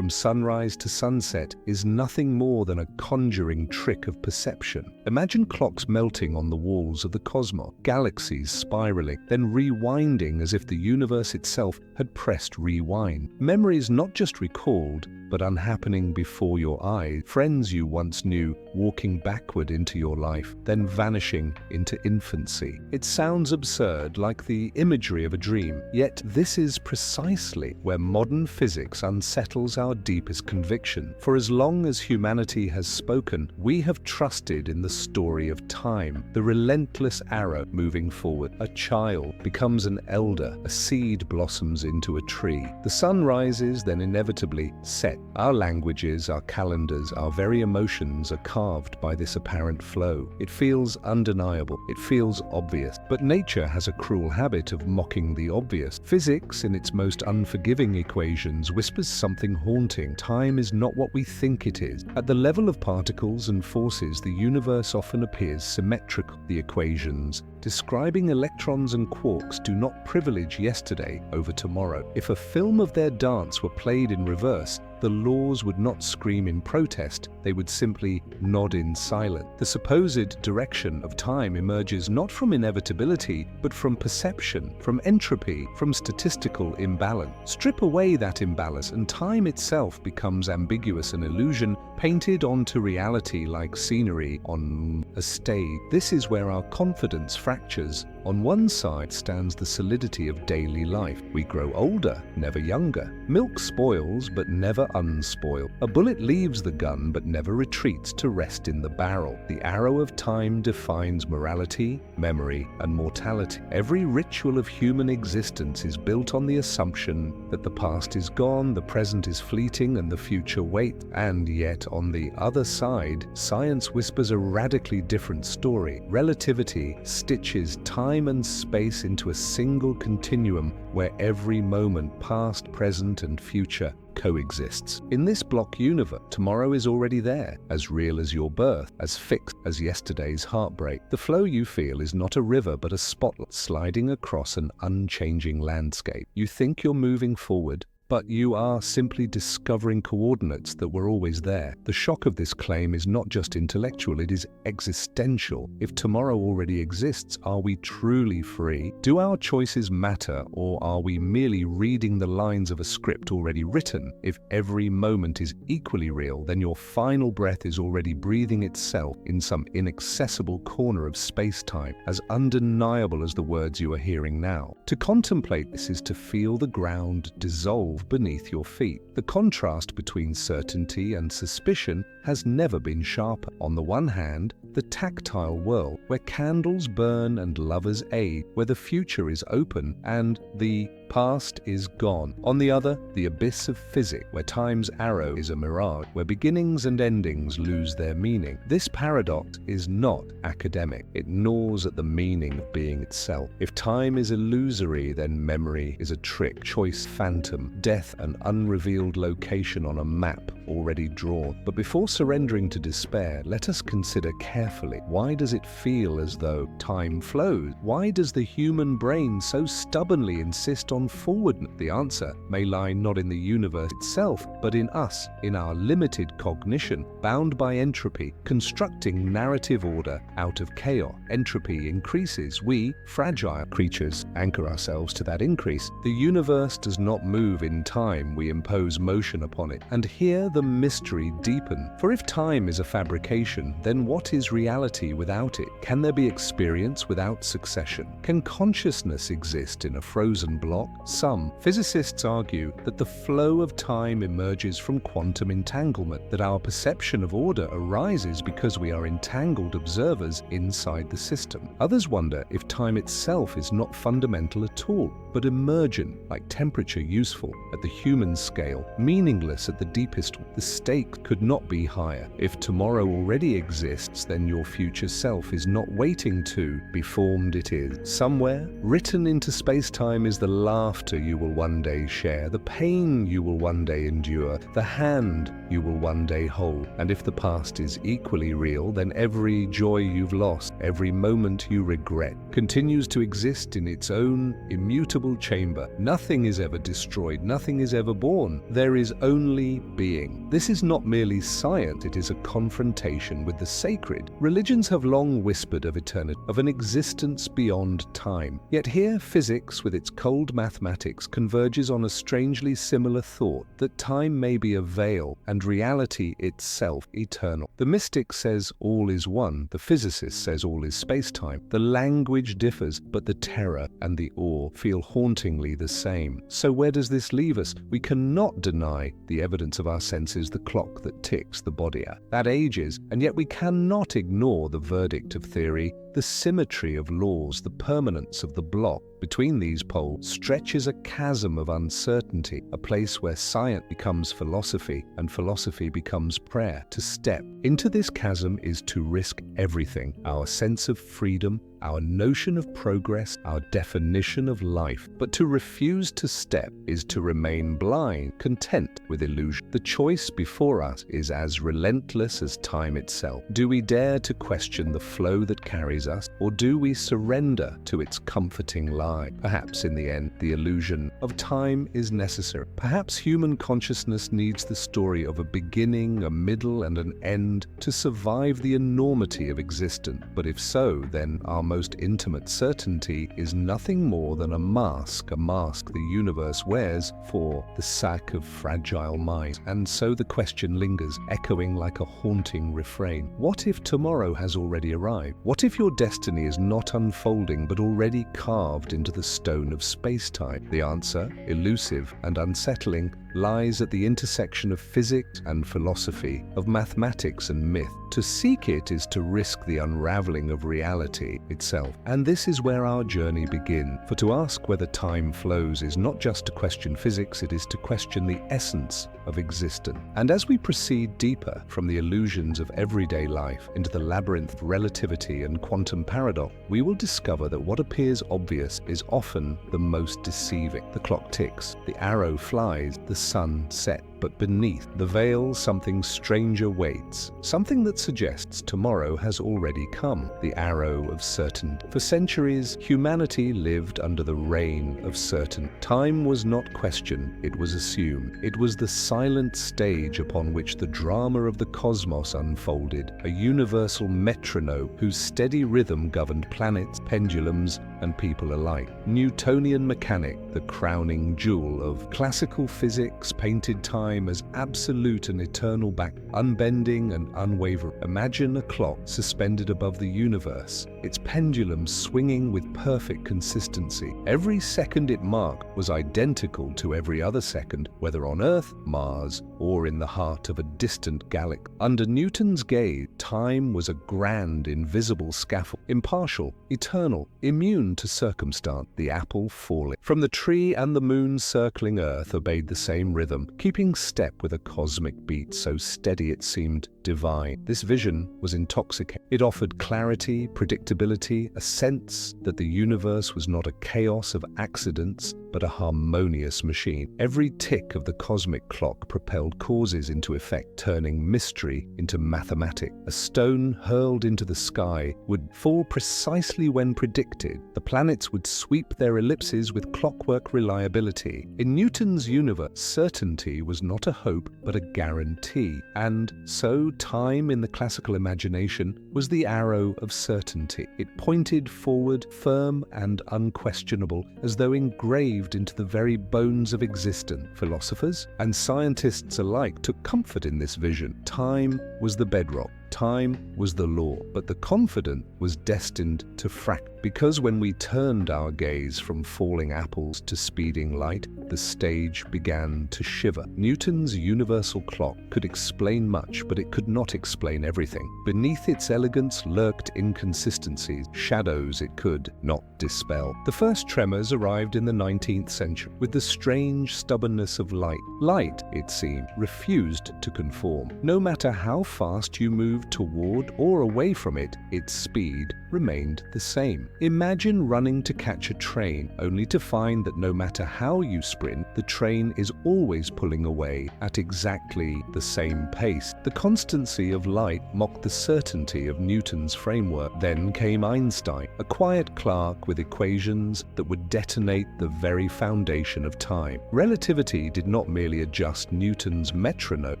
from sunrise to sunset is nothing more than a conjuring trick of perception. Imagine clocks melting on the walls of the cosmos, galaxies spiraling, then rewinding as if the universe itself had pressed rewind. Memories not just recalled, but unhappening before your eyes. Friends you once knew walking backward into your life, then vanishing into infancy. It sounds absurd, like the imagery of a dream, yet this is precisely where modern physics unsettles our deepest conviction. For as long as humanity has spoken, we have trusted in the story of time, the relentless arrow moving forward. A child becomes an elder, a seed blossoms into a tree. The sun rises, then inevitably sets. Our languages, our calendars, our very emotions are carved by this apparent flow. It feels undeniable, it feels obvious. But nature has a cruel habit of mocking the obvious. Physics, in its most unforgiving equations, whispers something haunting. Time is not what we think it is. At the level of particles and forces, the universe often appears symmetrical. The equations describing electrons and quarks do not privilege yesterday over tomorrow. If a film of their dance were played in reverse, the laws would not scream in protest, they would simply nod in silence. The supposed direction of time emerges not from inevitability, but from perception, from entropy, from statistical imbalance. Strip away that imbalance and time itself becomes ambiguous, an illusion painted onto reality like scenery on a stage. This is where our confidence fractures. On one side stands the solidity of daily life. We grow older, never younger. Milk spoils, but never unspoiled. A bullet leaves the gun, but never retreats to rest in the barrel. The arrow of time defines morality, memory, and mortality. Every ritual of human existence is built on the assumption that the past is gone, the present is fleeting, and the future waits. And yet, on the other side, science whispers a radically different story. Relativity stitches time and space into a single continuum where every moment, past, present, and future, coexists. In this block universe, tomorrow is already there, as real as your birth, as fixed as yesterday's heartbreak. The flow you feel is not a river but a spotlight sliding across an unchanging landscape. You think you're moving forward, but you are simply discovering coordinates that were always there. The shock of this claim is not just intellectual, it is existential. If tomorrow already exists, are we truly free? Do our choices matter, or are we merely reading the lines of a script already written? If every moment is equally real, then your final breath is already breathing itself in some inaccessible corner of space-time, as undeniable as the words you are hearing now. To contemplate this is to feel the ground dissolve beneath your feet. The contrast between certainty and suspicion has never been sharper. On the one hand, the tactile world, where candles burn and lovers aid, where the future is open and the past is gone. On the other, the abyss of physics, where time's arrow is a mirage, where beginnings and endings lose their meaning. This paradox is not academic. It gnaws at the meaning of being itself. If time is illusory, then memory is a trick, choice phantom, death an unrevealed location on a map already drawn. But before surrendering to despair, let us consider carefully, why does it feel as though time flows? Why does the human brain so stubbornly insist on forwardness? The answer may lie not in the universe itself, but in us, in our limited cognition, bound by entropy, constructing narrative order out of chaos. Entropy increases. We, fragile creatures, anchor ourselves to that increase. The universe does not move in time, we impose motion upon it. And here the mystery deepens. For if time is a fabrication, then what is reality without it? Can there be experience without succession? Can consciousness exist in a frozen block? Some physicists argue that the flow of time emerges from quantum entanglement, that our perception of order arises because we are entangled observers inside the system. Others wonder if time itself is not fundamental at all, but emergent, like temperature useful at the human scale, meaningless at the deepest The stake could not be higher. If tomorrow already exists, then your future self is not waiting to be formed, it is. Somewhere, written into space-time, is the laughter you will one day share, the pain you will one day endure, the hand you will one day hold. And if the past is equally real, then every joy you've lost, every moment you regret, continues to exist in its own immutable chamber. Nothing is ever destroyed, nothing is ever born. There is only being. This is not merely science, it is a confrontation with the sacred. Religions have long whispered of eternity, of an existence beyond time. Yet here physics, with its cold mathematics, converges on a strangely similar thought, that time may be a veil and reality itself eternal. The mystic says all is one, the physicist says all is space-time. The language differs, but the terror and the awe feel hauntingly the same. So where does this leave us? We cannot deny the evidence of our senses, the clock that ticks, the body that ages, and yet we cannot ignore the verdict of theory, the symmetry of laws, the permanence of the block. Between these poles stretches a chasm of uncertainty, a place where science becomes philosophy and philosophy becomes prayer. To step into this chasm is to risk everything: our sense of freedom, our notion of progress, our definition of life. But to refuse to step is to remain blind, content with illusion. The choice before us is as relentless as time itself. Do we dare to question the flow that carries us, or do we surrender to its comforting lie? Perhaps in the end, the illusion of time is necessary. Perhaps human consciousness needs the story of a beginning, a middle, and an end to survive the enormity of existence. But if so, then our most intimate certainty is nothing more than a mask the universe wears for the sake of fragile minds. And so the question lingers, echoing like a haunting refrain. What if tomorrow has already arrived? What if your destiny is not unfolding but already carved into the stone of space-time? The answer, elusive and unsettling, lies at the intersection of physics and philosophy, of mathematics and myth. To seek it is to risk the unraveling of reality itself. And this is where our journey begins. For to ask whether time flows is not just to question physics, it is to question the essence of existence. And as we proceed deeper from the illusions of everyday life into the labyrinth of relativity and quantum paradox, we will discover that what appears obvious is often the most deceiving. The clock ticks, the arrow flies, the sun sets. But beneath the veil, something stranger waits, something that suggests tomorrow has already come, the arrow of certainty. For centuries, humanity lived under the reign of certainty. Time was not questioned, it was assumed. It was the silent stage upon which the drama of the cosmos unfolded, a universal metronome whose steady rhythm governed planets, pendulums, and people alike. Newtonian mechanics, the crowning jewel of classical physics, painted time as absolute and eternal back, unbending and unwavering. Imagine a clock suspended above the universe, its pendulum swinging with perfect consistency. Every second it marked was identical to every other second, whether on Earth, Mars, or in the heart of a distant galaxy. Under Newton's gaze, time was a grand, invisible scaffold, impartial, eternal, immune to circumstance. The apple falling from the tree and the moon circling Earth obeyed the same rhythm, keeping step with a cosmic beat so steady it seemed divine. This vision was intoxicating. It offered clarity, predictability, a sense that the universe was not a chaos of accidents, but a harmonious machine. Every tick of the cosmic clock propelled causes into effect, turning mystery into mathematics. A stone hurled into the sky would fall precisely when predicted. The planets would sweep their ellipses with clockwork reliability. In Newton's universe, certainty was not a hope, but a guarantee. And so time in the classical imagination was the arrow of certainty. It pointed forward, firm and unquestionable, as though engraved into the very bones of existence. Philosophers and scientists alike took comfort in this vision. Time was the bedrock. Time was the law, but the confident was destined to fracture. Because when we turned our gaze from falling apples to speeding light, the stage began to shiver. Newton's universal clock could explain much, but it could not explain everything. Beneath its elegance lurked inconsistencies, shadows it could not dispel. The first tremors arrived in the 19th century, with the strange stubbornness of light. Light, it seemed, refused to conform. No matter how fast you moved toward or away from it, its speed remained the same. Imagine running to catch a train, only to find that no matter how you sprint, the train is always pulling away at exactly the same pace. The constancy of light mocked the certainty of Newton's framework. Then came Einstein, a quiet clerk with equations that would detonate the very foundation of time. Relativity did not merely adjust Newton's metronome,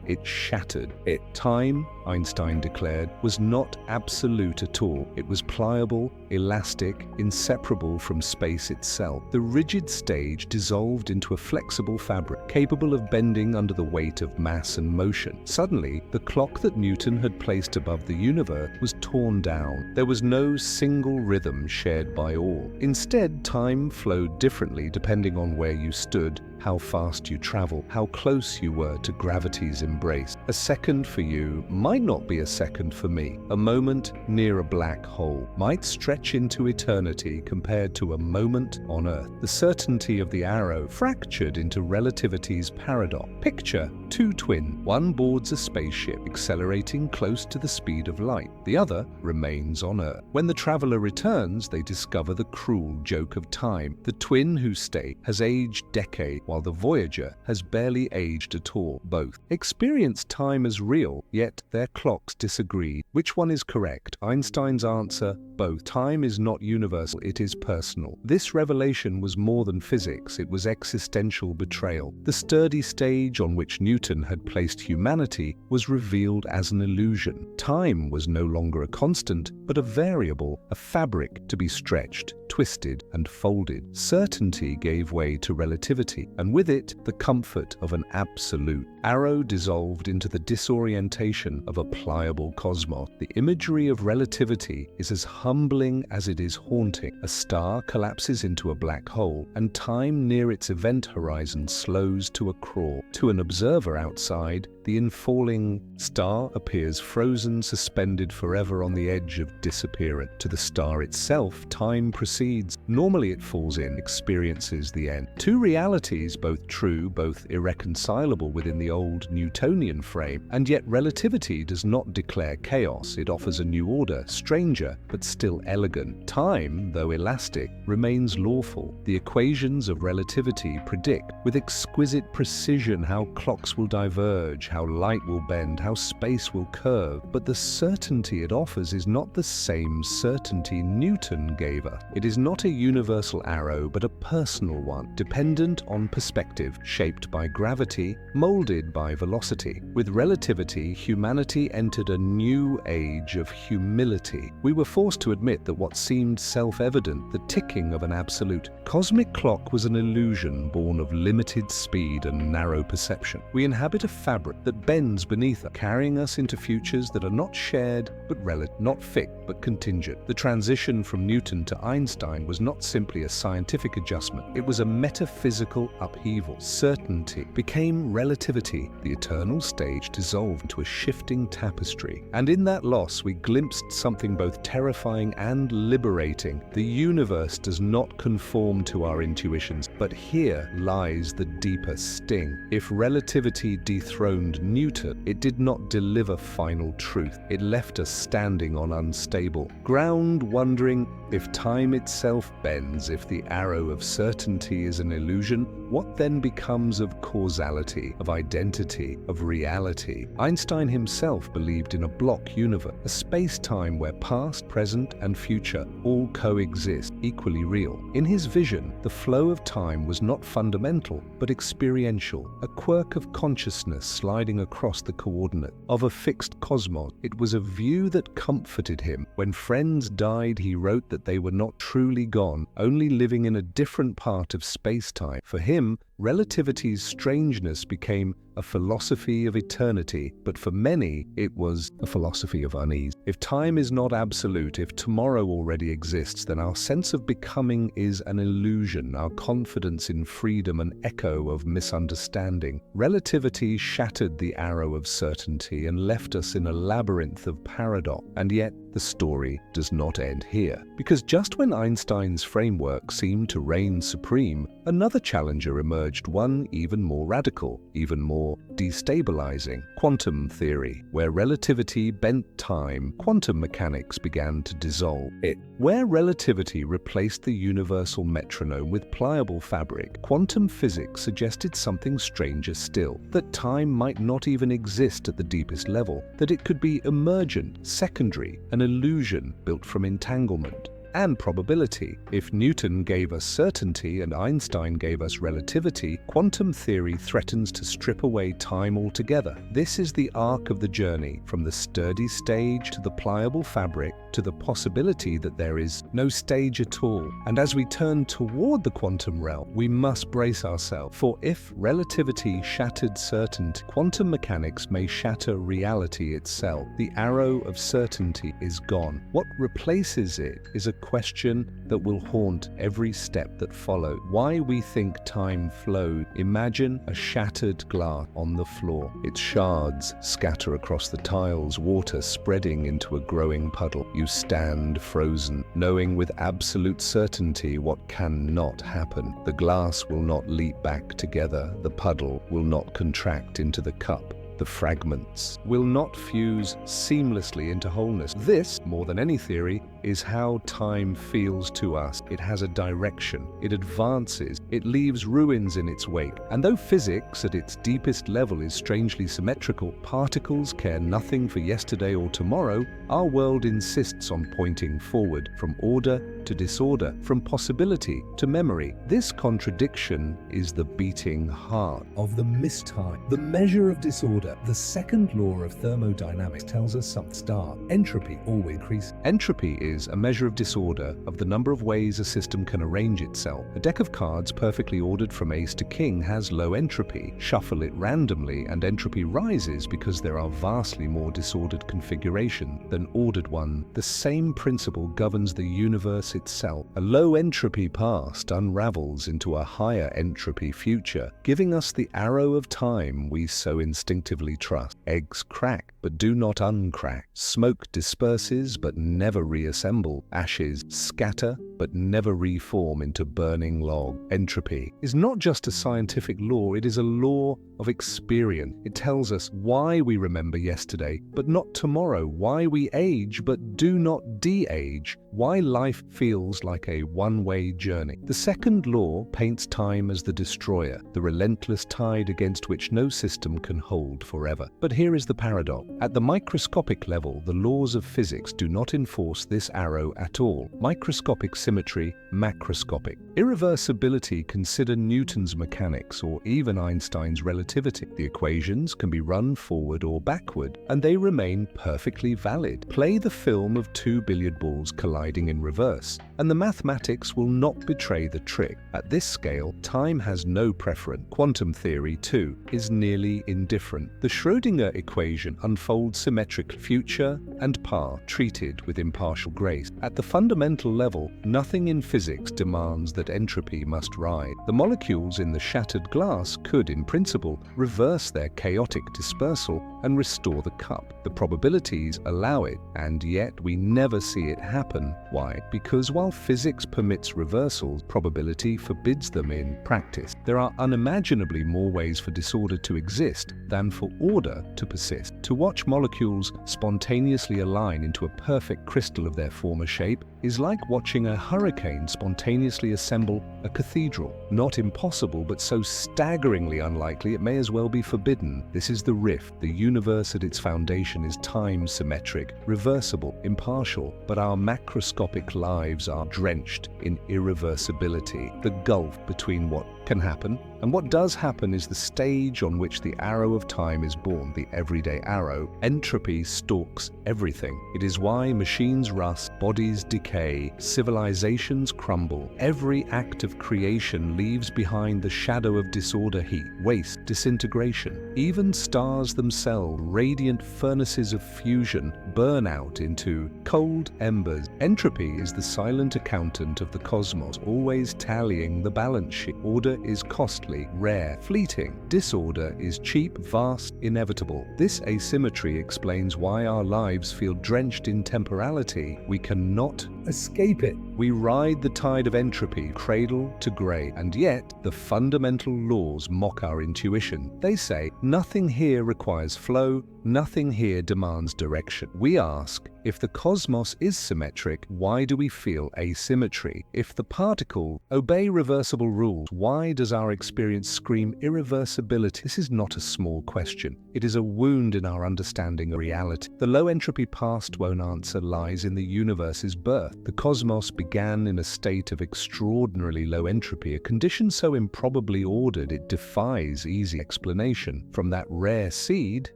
it shattered it. Time, Einstein declared, was not absolute at all. It was pliable, elastic, inseparable from space itself. The rigid stage dissolved into a flexible fabric, capable of bending under the weight of mass and motion. Suddenly, the clock that Newton had placed above the universe was torn down. There was no single rhythm shared by all. Instead, time flowed differently depending on where you stood, how fast you traveled, how close you were to gravity's embrace. A second for you might not be a second for me. A moment near a black hole might stretch into eternity compared to a moment on Earth. The certainty of the arrow fractured into relativity's paradox. Picture two twins. One boards a spaceship, accelerating close to the speed of light. The other remains on Earth. When the traveler returns, they discover the cruel joke of time. The twin who stayed has aged decades, while the voyager has barely aged at all. Both experience time as real, yet their clocks disagree. Which one is correct? Einstein's answer: both. Time is not universal, it is personal. This revelation was more than physics, it was existential betrayal. The sturdy stage on which Newton had placed humanity was revealed as an illusion. Time was no longer a constant, but a variable, a fabric to be stretched, twisted, and folded. Certainty gave way to relativity, and with it, the comfort of an absolute. Arrow dissolved into the disorientation of a pliable cosmos. The imagery of relativity is as humbling as it is haunting. A star collapses into a black hole, and time near its event horizon slows to a crawl. To an observer outside, the infalling star appears frozen, suspended forever on the edge of disappearance. To the star itself, time proceeds. Normally it falls in, experiences the end. Two realities, both true, both irreconcilable within the old Newtonian frame, and yet relativity does not declare chaos. It offers a new order, stranger, but still elegant. Time, though elastic, remains lawful. The equations of relativity predict with exquisite precision how clocks will diverge, how light will bend, how space will curve, but the certainty it offers is not the same certainty Newton gave us. It is not a universal arrow, but a personal one, dependent on perspective, shaped by gravity, molded by velocity. With relativity, humanity entered a new age of humility. We were forced to admit that what seemed self-evident, the ticking of an absolute cosmic clock, was an illusion born of limited speed and narrow perception. We inhabit a fabric that bends beneath us, carrying us into futures that are not shared but relative, not fixed but contingent. The transition from Newton to Einstein was not simply a scientific adjustment, it was a metaphysical upheaval. Certainty became relativity, the eternal stage dissolved into a shifting tapestry. And in that loss we glimpsed something both terrifying and liberating. The universe does not conform to our intuitions, but here lies the deeper sting. If relativity dethroned Newton, it did not deliver final truth. It left us standing on unstable ground, wondering if time itself bends, if the arrow of certainty is an illusion, what then becomes of causality, of identity, of reality? Einstein himself believed in a block universe, a space-time where past, present, and future all coexist, equally real. In his vision, the flow of time was not fundamental, but experiential, a quirk of consciousness sliding across the coordinate of a fixed cosmos. It was a view that comforted him. When friends died, he wrote that they were not truly gone, only living in a different part of space-time. For him, relativity's strangeness became a philosophy of eternity, but for many, it was a philosophy of unease. If time is not absolute, if tomorrow already exists, then our sense of becoming is an illusion, our confidence in freedom an echo of misunderstanding. Relativity shattered the arrow of certainty and left us in a labyrinth of paradox. And yet, the story does not end here. Because just when Einstein's framework seemed to reign supreme, another challenger emerged, one even more radical, even more destabilizing: quantum theory. Where relativity bent time, quantum mechanics began to dissolve it. Where relativity replaced the universal metronome with pliable fabric, quantum physics suggested something stranger still: that time might not even exist at the deepest level, that it could be emergent, secondary, an illusion built from entanglement and probability. If Newton gave us certainty and Einstein gave us relativity, quantum theory threatens to strip away time altogether. This is the arc of the journey, from the sturdy stage to the pliable fabric to the possibility that there is no stage at all. And as we turn toward the quantum realm, we must brace ourselves, for if relativity shattered certainty, quantum mechanics may shatter reality itself. The arrow of certainty is gone. What replaces it is a question that will haunt every step that followed. Why we think time flowed. Imagine a shattered glass on the floor. Its shards scatter across the tiles, water spreading into a growing puddle. You stand frozen, knowing with absolute certainty what cannot happen. The glass will not leap back together. The puddle will not contract into the cup. The fragments will not fuse seamlessly into wholeness. This, more than any theory, is how time feels to us. It has a direction, it advances, it leaves ruins in its wake. And though physics at its deepest level is strangely symmetrical, particles care nothing for yesterday or tomorrow, our world insists on pointing forward, from order to disorder, from possibility to memory. This contradiction is the beating heart of the mistime, the measure of disorder. The second law of thermodynamics tells us something stark. Entropy always increases. Entropy is a measure of disorder, of the number of ways a system can arrange itself. A deck of cards perfectly ordered from ace to king has low entropy. Shuffle it randomly and entropy rises because there are vastly more disordered configurations than ordered ones. The same principle governs the universe itself. A low entropy past unravels into a higher entropy future, giving us the arrow of time we so instinctively trust. Eggs crack, but do not uncrack. Smoke disperses, but never reassemble. Ashes scatter, but never reform into burning log. Entropy is not just a scientific law, it is a law of experience. It tells us why we remember yesterday, but not tomorrow, why we age, but do not de-age, why life feels like a one-way journey. The second law paints time as the destroyer, the relentless tide against which no system can hold forever. But here is the paradox. At the microscopic level, the laws of physics do not enforce this arrow at all. Microscopic symmetry, macroscopic. Irreversibility, consider Newton's mechanics or even Einstein's relativity. The equations can be run forward or backward, and they remain perfectly valid. Play the film of two billiard balls colliding in reverse, and the mathematics will not betray the trick. At this scale, time has no preference. Quantum theory, too, is nearly indifferent. The Schrödinger equation unfolds symmetrically, future and past, treated with impartial grace. At the fundamental level, nothing in physics demands that entropy must rise. The molecules in the shattered glass could, in principle, reverse their chaotic dispersal and restore the cup. The probabilities allow it, and yet we never see it happen. Why? Because while physics permits reversals, probability forbids them in practice. There are unimaginably more ways for disorder to exist than for order to persist. To watch molecules spontaneously align into a perfect crystal of their former shape is like watching a hurricane spontaneously assemble a cathedral. Not impossible, but so staggeringly unlikely it may as well be forbidden. This is the rift. The universe at its foundation is time symmetric, reversible, impartial, but our macroscopic lives are drenched in irreversibility. The gulf between what can happen And what does happen is the stage on which the arrow of time is born, the everyday arrow. Entropy stalks everything. It is why machines rust, bodies decay, civilizations crumble. Every act of creation leaves behind the shadow of disorder, heat, waste, disintegration. Even stars themselves, radiant furnaces of fusion, burn out into cold embers. Entropy is the silent accountant of the cosmos, always tallying the balance sheet. Order is costly, rare, fleeting. Disorder is cheap, vast, inevitable. This asymmetry explains why our lives feel drenched in temporality. We cannot escape it. We ride the tide of entropy, cradle to grave, and yet the fundamental laws mock our intuition. They say, nothing here requires flow, nothing here demands direction. We ask, if the cosmos is symmetric, why do we feel asymmetry? If the particles obey reversible rules, why does our experience scream irreversibility? This is not a small question. It is a wound in our understanding of reality. The low entropy past won't answer lies in the universe's birth. The cosmos began in a state of extraordinarily low entropy, a condition so improbably ordered it defies easy explanation. From that rare seed,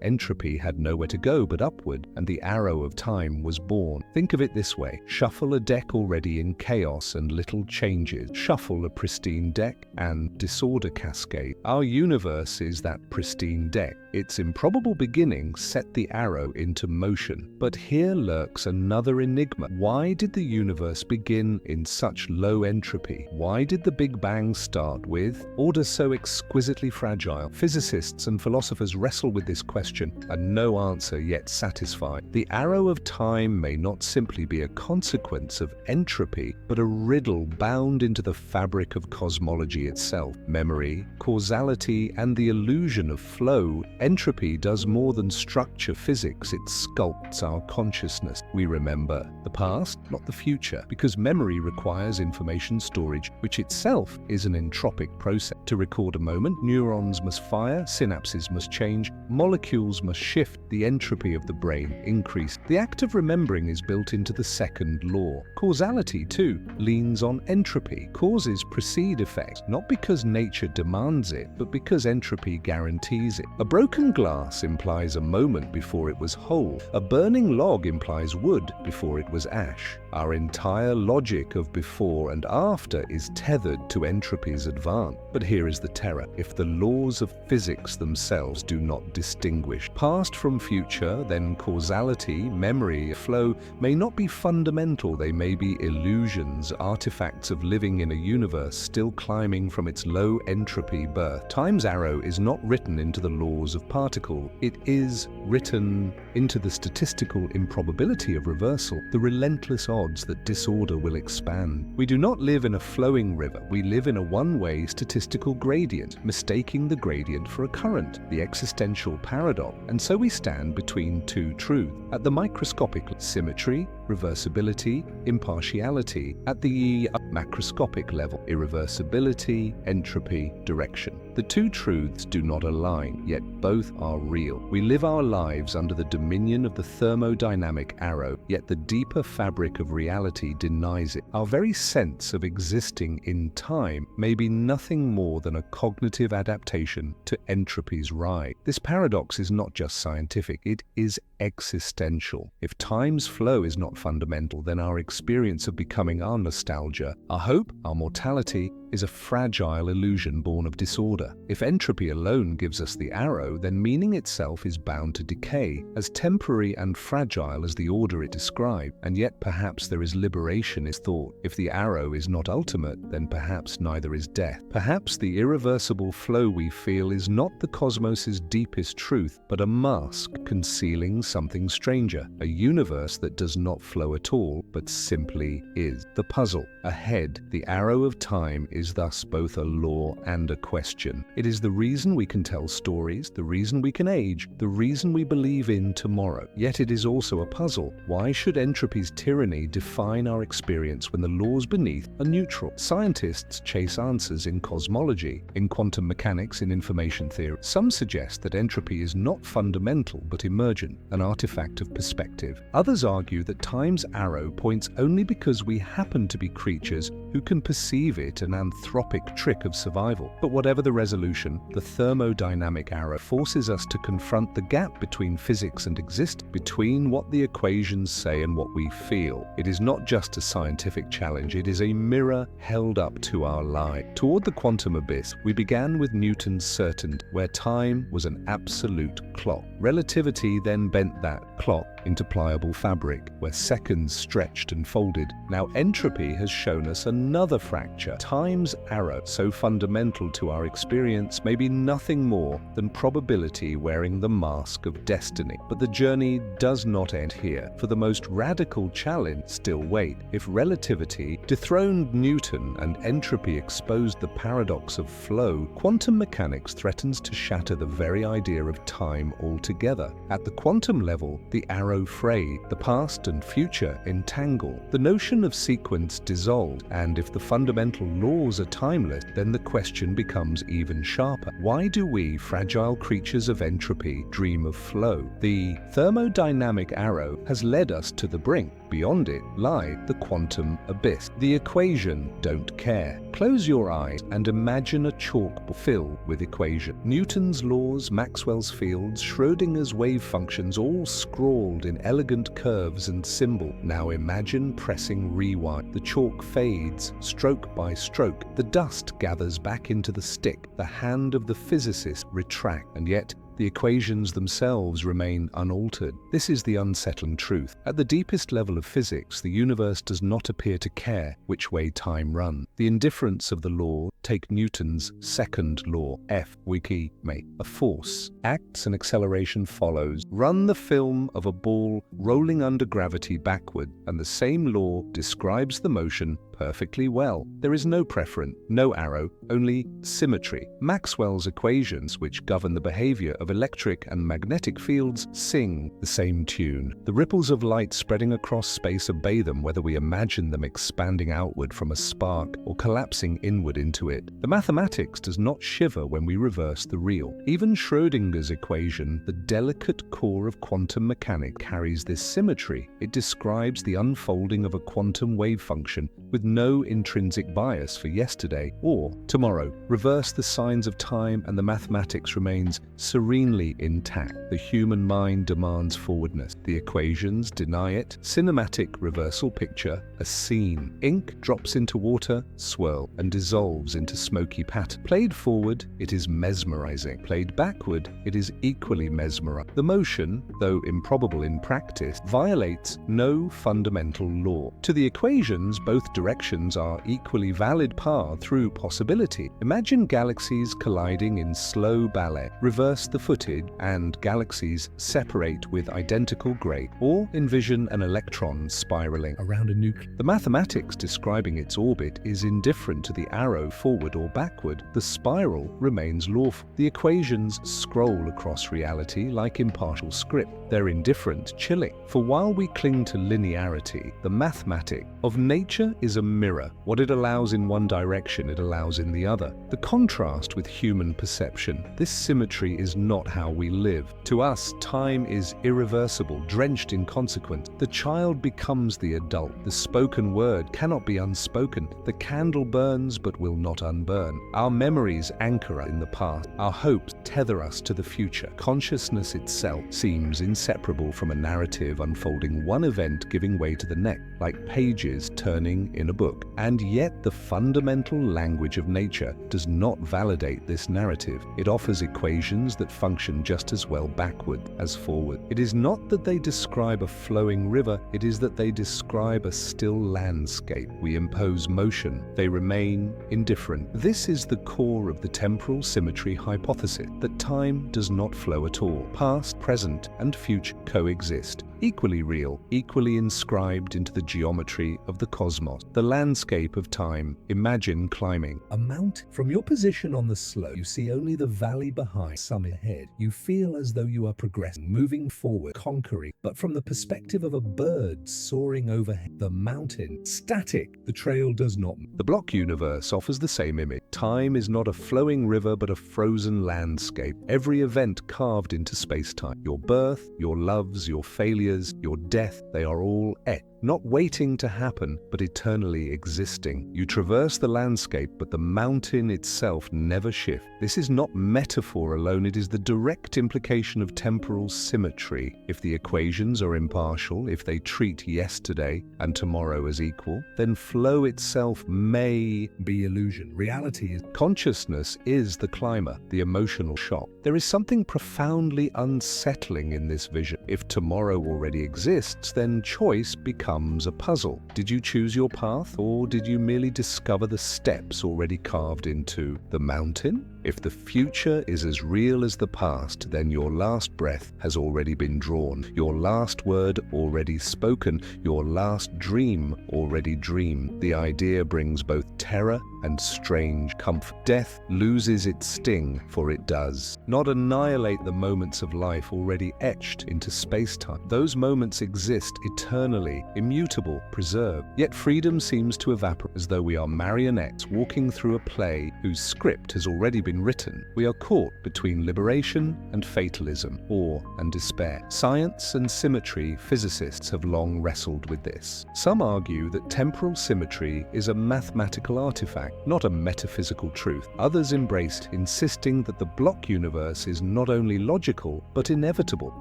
entropy had nowhere to go but upward, and the arrow of time was born. Think of it this way. Shuffle a deck already in chaos and little changes. Shuffle a pristine deck and disorder cascade. Our universe is that pristine deck. Its improbable beginning set the arrow into motion. But here lurks another enigma. Why did the universe begin in such low entropy? Why did the Big Bang start with order so exquisitely fragile? Physicists and philosophers wrestle with this question, and no answer yet satisfied. The arrow of time may not simply be a consequence of entropy, but a riddle bound into the fabric of cosmology itself. Memory, causality, and the illusion of flow. Entropy does more than structure physics, it sculpts our consciousness. We remember the past, not the future, because memory requires information storage, which itself is an entropic process. To record a moment, neurons must fire, synapses must change, molecules must shift, the entropy of the brain increase. The act of remembering is built into the second law. Causality, too, leans on entropy. Causes precede effects, not because nature demands it, but because entropy guarantees it. A broken glass implies a moment before it was whole. A burning log implies wood before it was ash. Our entire logic of before and after is tethered to entropy's advance. But here is the terror. If the laws of physics themselves do not distinguish past from future, then causality, memory, flow may not be fundamental. They may be illusions, artifacts of living in a universe still climbing from its low entropy birth. Time's arrow is not written into the laws of particle. It is written into the statistical improbability of reversal, the relentless odds that disorder will expand. We do not live in a flowing river. We live in a one-way statistical gradient, mistaking the gradient for a current, the existential paradox. And so we stand between two truths. At the microscopic, symmetry, reversibility, impartiality. At the macroscopic level, irreversibility, entropy, direction. The two truths do not align, yet both are real. We live our lives under the dominion of the thermodynamic arrow, yet the deeper fabric of reality denies it. Our very sense of existing in time may be nothing more than a cognitive adaptation to entropy's ride. This paradox is not just scientific, it is existential. If time's flow is not fundamental, then our experience of becoming our nostalgia, our hope, our mortality, is a fragile illusion born of disorder. If entropy alone gives us the arrow, then meaning itself is bound to decay, as temporary and fragile as the order it described, and yet perhaps there is liberation in thought. If the arrow is not ultimate, then perhaps neither is death. Perhaps the irreversible flow we feel is not the cosmos's deepest truth, but a mask concealing something stranger, a universe that does not flow at all, but simply is. The puzzle ahead, the arrow of time, is thus both a law and a question. It is the reason we can tell stories, the reason we can age, the reason we believe in tomorrow. Yet it is also a puzzle. Why should entropy's tyranny define our experience when the laws beneath are neutral? Scientists chase answers in cosmology, in quantum mechanics, in information theory. Some suggest that entropy is not fundamental but emergent, an artifact of perspective. Others argue that time's arrow points only because we happen to be creatures who can perceive it, an anthropic trick of survival. But whatever the resolution, the thermodynamic arrow forces us to confront the gap between physics and existence, between what the equations say and what we feel. It is not just a scientific challenge, it is a mirror held up to our life. Toward the quantum abyss, we began with Newton's certainty, where time was an absolute clock. Relativity then bent that clock into pliable fabric, where seconds stretched and folded. Now entropy has shown us another fracture. Time's arrow, so fundamental to our experience, may be nothing more than probability wearing the mask of destiny. But the journey does not end here, for the most radical challenge still waits. If relativity dethroned Newton and entropy exposed the paradox of flow, quantum mechanics threatens to shatter the very idea of time altogether. At the quantum level, the arrow fray, the past and future entangle, the notion of sequence dissolved, and if the fundamental laws are timeless, then the question becomes even sharper. Why do we, fragile creatures of entropy, dream of flow? The thermodynamic arrow has led us to the brink. Beyond it lie the quantum abyss. The equation don't care. Close your eyes and imagine a chalkboard filled with equations. Newton's laws, Maxwell's fields, Schrödinger's wave functions, all scrawled in elegant curves and symbols. Now imagine pressing rewind. The chalk fades, stroke by stroke. The dust gathers back into the stick. The hand of the physicist retracts, and yet the equations themselves remain unaltered. This is the unsettling truth. At the deepest level of physics, the universe does not appear to care which way time runs. The indifference of the law, take Newton's second law, F, wiki, make. A force acts and acceleration follows. Run the film of a ball rolling under gravity backward, and the same law describes the motion perfectly well. There is no preference, no arrow, only symmetry. Maxwell's equations, which govern the behavior of electric and magnetic fields, sing the same tune. The ripples of light spreading across space obey them, whether we imagine them expanding outward from a spark or collapsing inward into it. The mathematics does not shiver when we reverse the real. Even Schrödinger's equation, the delicate core of quantum mechanics, carries this symmetry. It describes the unfolding of a quantum wave function with no intrinsic bias for yesterday or tomorrow. Reverse the signs of time and the mathematics remains serenely intact. The human mind demands forwardness. The equations deny it. Cinematic reversal picture, a scene. Ink drops into water, swirl, and dissolves into smoky pattern. Played forward, it is mesmerizing. Played backward, it is equally mesmerizing. The motion, though improbable in practice, violates no fundamental law. To the equations, both directions are equally valid path through possibility. Imagine galaxies colliding in slow ballet. Reverse the footage and galaxies separate with identical grade. Or envision an electron spiraling around a nucleus. The mathematics describing its orbit is indifferent to the arrow forward or backward. The spiral remains lawful. The equations scroll across reality like impartial script. They're indifferent, chilling. For while we cling to linearity, the mathematics of nature is a mirror. What it allows in one direction, it allows in the other. The contrast with human perception. This symmetry is not how we live. To us, time is irreversible, drenched in consequence. The child becomes the adult. The spoken word cannot be unspoken. The candle burns but will not unburn. Our memories anchor us in the past. Our hopes tether us to the future. Consciousness itself seems inseparable from a narrative unfolding, one event giving way to the next, like pages turning in a book. And yet the fundamental language of nature does not validate this narrative. It offers equations that function just as well backward as forward. It is not that they describe a flowing river, it is that they describe a still landscape. We impose motion, they remain indifferent. This is the core of the temporal symmetry hypothesis, that time does not flow at all. Past, present, and future coexist, equally real, equally inscribed into the geometry of the cosmos. The landscape of time. Imagine climbing a mountain. From your position on the slope, you see only the valley behind, summit ahead. You feel as though you are progressing, moving forward, conquering. But from the perspective of a bird soaring overhead, the mountain, static, the trail does not. The block universe offers the same image. Time is not a flowing river, but a frozen landscape. Every event carved into space-time. Your birth, your loves, your failures, your death, they are all etched not waiting to happen, but eternally existing. You traverse the landscape, but the mountain itself never shifts. This is not metaphor alone, it is the direct implication of temporal symmetry. If the equations are impartial, if they treat yesterday and tomorrow as equal, then flow itself may be illusion. Reality is consciousness is the climber, the emotional shock. There is something profoundly unsettling in this vision. If tomorrow already exists, then choice becomes a puzzle. Did you choose your path, or did you merely discover the steps already carved into the mountain? If the future is as real as the past, then your last breath has already been drawn, your last word already spoken, your last dream already dreamed. The idea brings both terror and strange comfort. Death loses its sting, for it does not annihilate the moments of life already etched into space-time. Those moments exist eternally, immutable, preserved. Yet freedom seems to evaporate, as though we are marionettes walking through a play whose script has already been written. We are caught between liberation and fatalism, awe and despair. Science and symmetry physicists have long wrestled with this. Some argue that temporal symmetry is a mathematical artifact, not a metaphysical truth. Others embraced, insisting that the block universe is not only logical, but inevitable.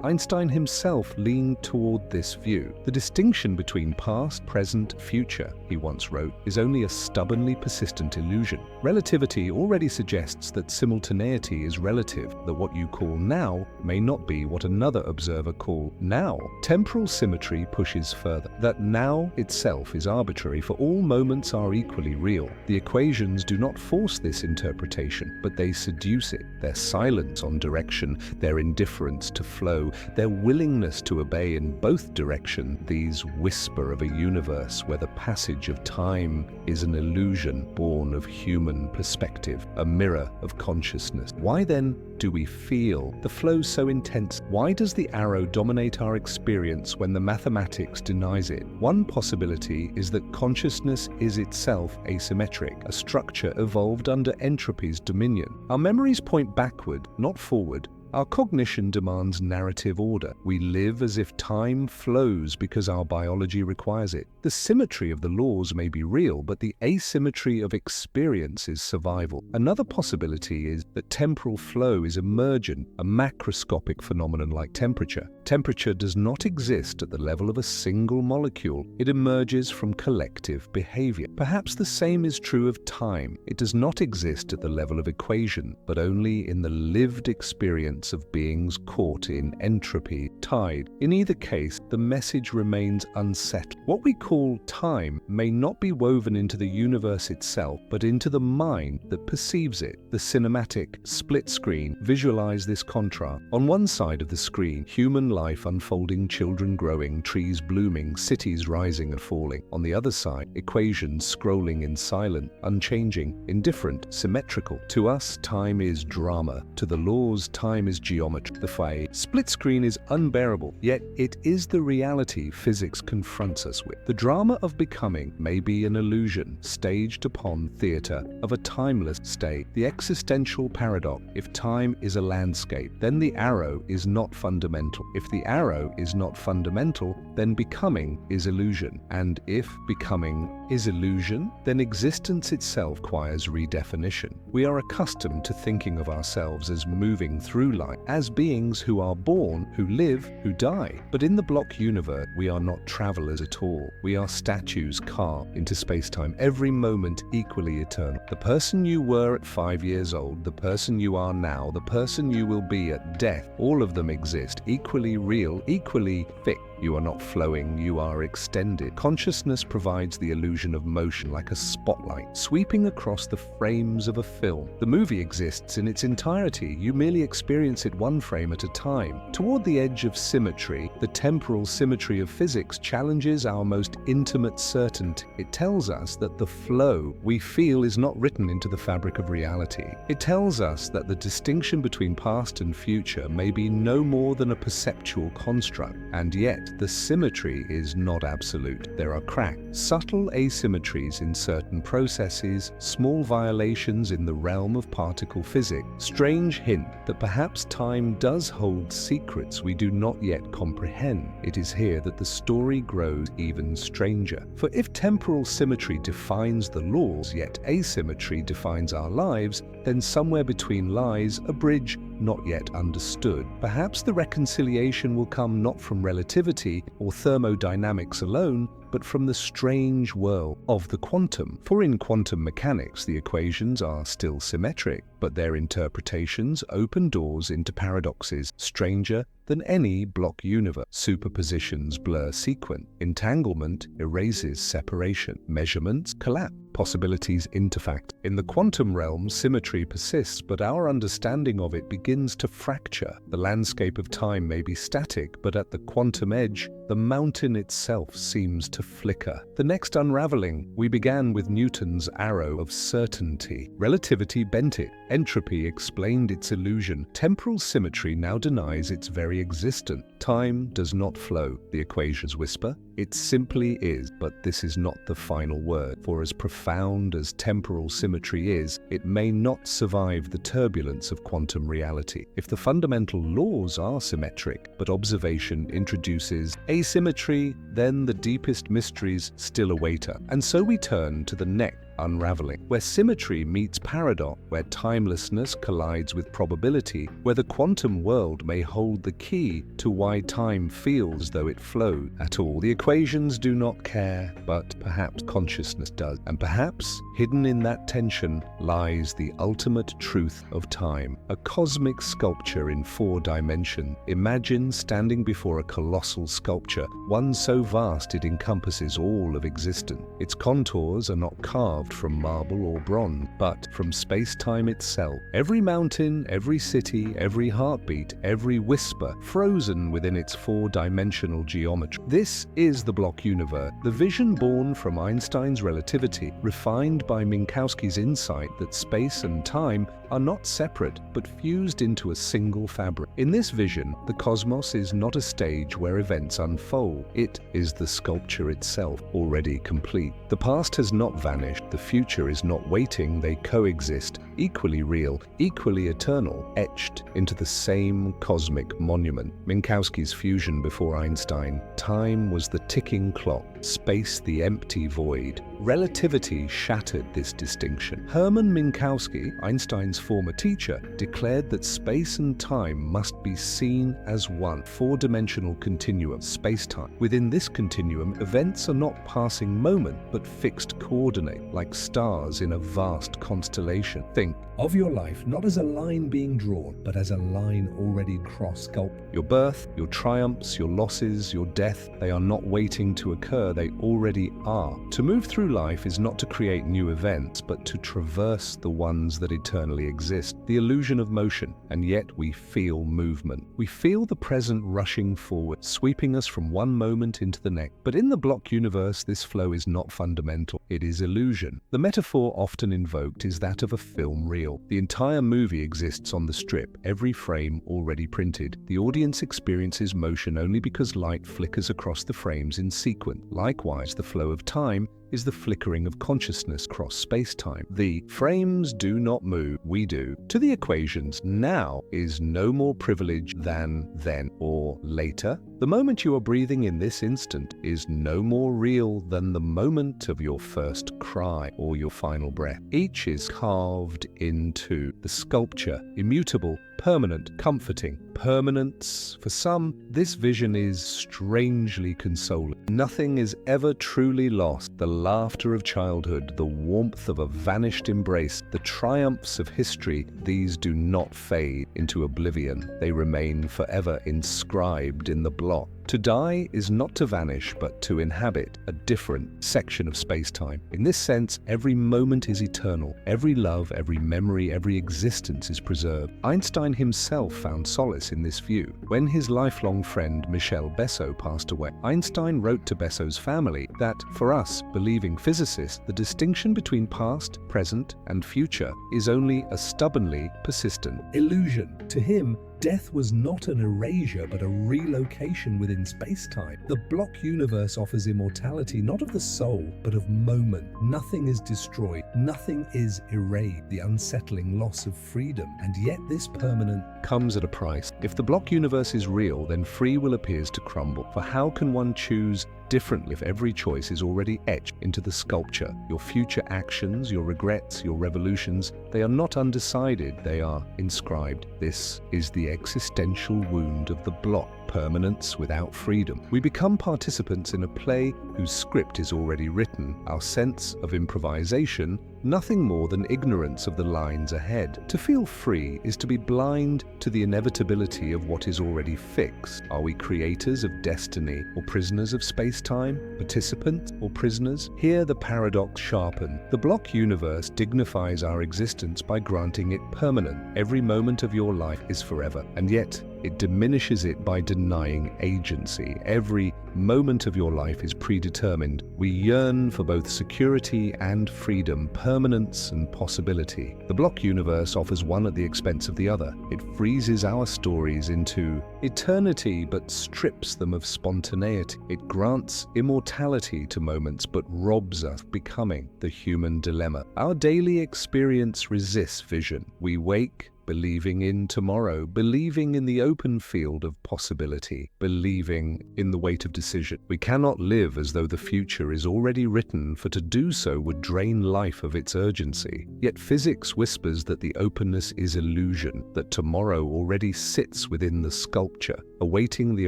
Einstein himself leaned toward this view. The distinction between past, present, future, he once wrote, is only a stubbornly persistent illusion. Relativity already suggests that simultaneity is relative, that what you call now may not be what another observer call now. Temporal symmetry pushes further, that now itself is arbitrary, for all moments are equally real. The equations do not force this interpretation, but they seduce it. Their silence on direction, their indifference to flow, their willingness to obey in both directions, these whisper of a universe where the passage of time is an illusion born of human perspective, a mirror of consciousness. Why then do we feel the flow so intense? Why does the arrow dominate our experience when the mathematics denies it? One possibility is that consciousness is itself asymmetric, a structure evolved under entropy's dominion. Our memories point backward, not forward. Our cognition demands narrative order. We live as if time flows because our biology requires it. The symmetry of the laws may be real, but the asymmetry of experience is survival. Another possibility is that temporal flow is emergent, a macroscopic phenomenon like temperature. Temperature does not exist at the level of a single molecule. It emerges from collective behavior. Perhaps the same is true of time. It does not exist at the level of equation, but only in the lived experience of beings caught in entropy, tide. In either case, the message remains unsettled. What we call time may not be woven into the universe itself, but into the mind that perceives it. The cinematic split screen visualize this contrast. On one side of the screen, human life unfolding, children growing, trees blooming, cities rising and falling. On the other side, equations scrolling in silent, unchanging, indifferent, symmetrical. To us, time is drama. To the laws, time is geometry. The split screen is unbearable, yet it is the reality physics confronts us with. The drama of becoming may be an illusion staged upon theater of a timeless state. The existential paradox: if time is a landscape, then the arrow is not fundamental. If the arrow is not fundamental, then becoming is illusion. And if becoming is illusion, then existence itself requires redefinition. We are accustomed to thinking of ourselves as moving through life, as beings who are born, who live, who die. But in the block universe, we are not travelers at all. We are statues carved into space-time, every moment equally eternal. The person you were at 5 years old, the person you are now, the person you will be at death, all of them exist, equally real, equally fixed. You are not flowing, you are extended. Consciousness provides the illusion of motion like a spotlight, sweeping across the frames of a film. The movie exists in its entirety, you merely experience it one frame at a time. Toward the edge of symmetry, the temporal symmetry of physics challenges our most intimate certainty. It tells us that the flow we feel is not written into the fabric of reality. It tells us that the distinction between past and future may be no more than a perceptual construct, and yet the symmetry is not absolute. There are cracks, subtle asymmetries in certain processes, small violations in the realm of particle physics. Strange hint that perhaps perhaps time does hold secrets we do not yet comprehend. It is here that the story grows even stranger. For if temporal symmetry defines the laws, yet asymmetry defines our lives, then somewhere between lies a bridge not yet understood. Perhaps the reconciliation will come not from relativity or thermodynamics alone, but from the strange world of the quantum. For in quantum mechanics, the equations are still symmetric, but their interpretations open doors into paradoxes stranger than any block universe. Superpositions blur sequence. Entanglement erases separation. Measurements collapse. Possibilities interfact. In the quantum realm, symmetry persists, but our understanding of it begins to fracture. The landscape of time may be static, but at the quantum edge, the mountain itself seems to flicker. The next unraveling, we began with Newton's arrow of certainty. Relativity bent it. Entropy explained its illusion. Temporal symmetry now denies its very existence. Time does not flow, the equations whisper. It simply is, but this is not the final word. For as profound as temporal symmetry is, it may not survive the turbulence of quantum reality. If the fundamental laws are symmetric, but observation introduces asymmetry, then the deepest mysteries still await us. And so we turn to the next unraveling, where symmetry meets paradox, where timelessness collides with probability, where the quantum world may hold the key to why time feels though it flows at all. The equations do not care, but perhaps consciousness does. And perhaps, hidden in that tension, lies the ultimate truth of time, a cosmic sculpture in 4 dimensions. Imagine standing before a colossal sculpture, one so vast it encompasses all of existence. Its contours are not carved from marble or bronze, but from space-time itself. Every mountain, every city, every heartbeat, every whisper, frozen within its 4-dimensional geometry. This is the block universe, the vision born from Einstein's relativity, refined by Minkowski's insight that space and time are not separate, but fused into a single fabric. In this vision, the cosmos is not a stage where events unfold. It is the sculpture itself, already complete. The past has not vanished, the future is not waiting, they coexist, equally real, equally eternal, etched into the same cosmic monument. Minkowski's fusion before Einstein. Time was the ticking clock, space the empty void. Relativity shattered this distinction. Hermann Minkowski, Einstein's former teacher, declared that space and time must be seen as one 4-dimensional continuum, space-time. Within this continuum, events are not passing moment, but fixed coordinate, like stars in a vast constellation. Think of your life not as a line being drawn, but as a line already crossed. Your birth, your triumphs, your losses, your death, they are not waiting to occur, they already are. To move through life is not to create new events, but to traverse the ones that eternally exist. The illusion of motion, and yet we feel movement. We feel the present rushing forward, sweeping us from one moment into the next. But in the block universe, this flow is not fundamental, it is illusion. The metaphor often invoked is that of a film reel. The entire movie exists on the strip, every frame already printed. The audience experiences motion only because light flickers across the frames in sequence. Likewise, the flow of time is the flickering of consciousness across space-time. The frames do not move, we do. To the equations, now is no more privilege than then or later. The moment you are breathing in this instant is no more real than the moment of your first cry or your final breath. Each is carved into the sculpture, immutable, permanent, comforting. Permanence. For some, this vision is strangely consoling. Nothing is ever truly lost. The laughter of childhood, the warmth of a vanished embrace, the triumphs of history, these do not fade into oblivion. They remain forever inscribed in the block. To die is not to vanish, but to inhabit a different section of space-time. In this sense, every moment is eternal. Every love, every memory, every existence is preserved. Einstein himself found solace in this view. When his lifelong friend Michel Besso passed away, Einstein wrote to Besso's family that, for us, believing physicists, the distinction between past, present, and future is only a stubbornly persistent illusion. To him, Death was not an erasure, but a relocation within space-time. The block universe offers immortality not of the soul, but of moment. Nothing is destroyed, nothing is erased, the unsettling loss of freedom. And yet this permanent comes at a price. If the block universe is real, then free will appears to crumble. For how can one choose differently if every choice is already etched into the sculpture? Your future actions, your regrets, your revolutions, they are not undecided, they are inscribed. This is the existential wound of the block. Permanence without freedom. We become participants in a play whose script is already written. Our sense of improvisation, nothing more than ignorance of the lines ahead. To feel free is to be blind to the inevitability of what is already fixed. Are we creators of destiny or prisoners of space-time? Participants or prisoners? Here the paradox sharpens. The block universe dignifies our existence by granting it permanent. Every moment of your life is forever, and yet it diminishes it by denying agency. Every moment of your life is predetermined. We yearn for both security and freedom, permanence and possibility. The block universe offers one at the expense of the other. It freezes our stories into eternity but strips them of spontaneity. It grants immortality to moments but robs us of becoming. The human dilemma. Our daily experience resists vision. We wake believing in tomorrow, believing in the open field of possibility, believing in the weight of decision. We cannot live as though the future is already written, for to do so would drain life of its urgency. Yet physics whispers that the openness is illusion, that tomorrow already sits within the sculpture, awaiting the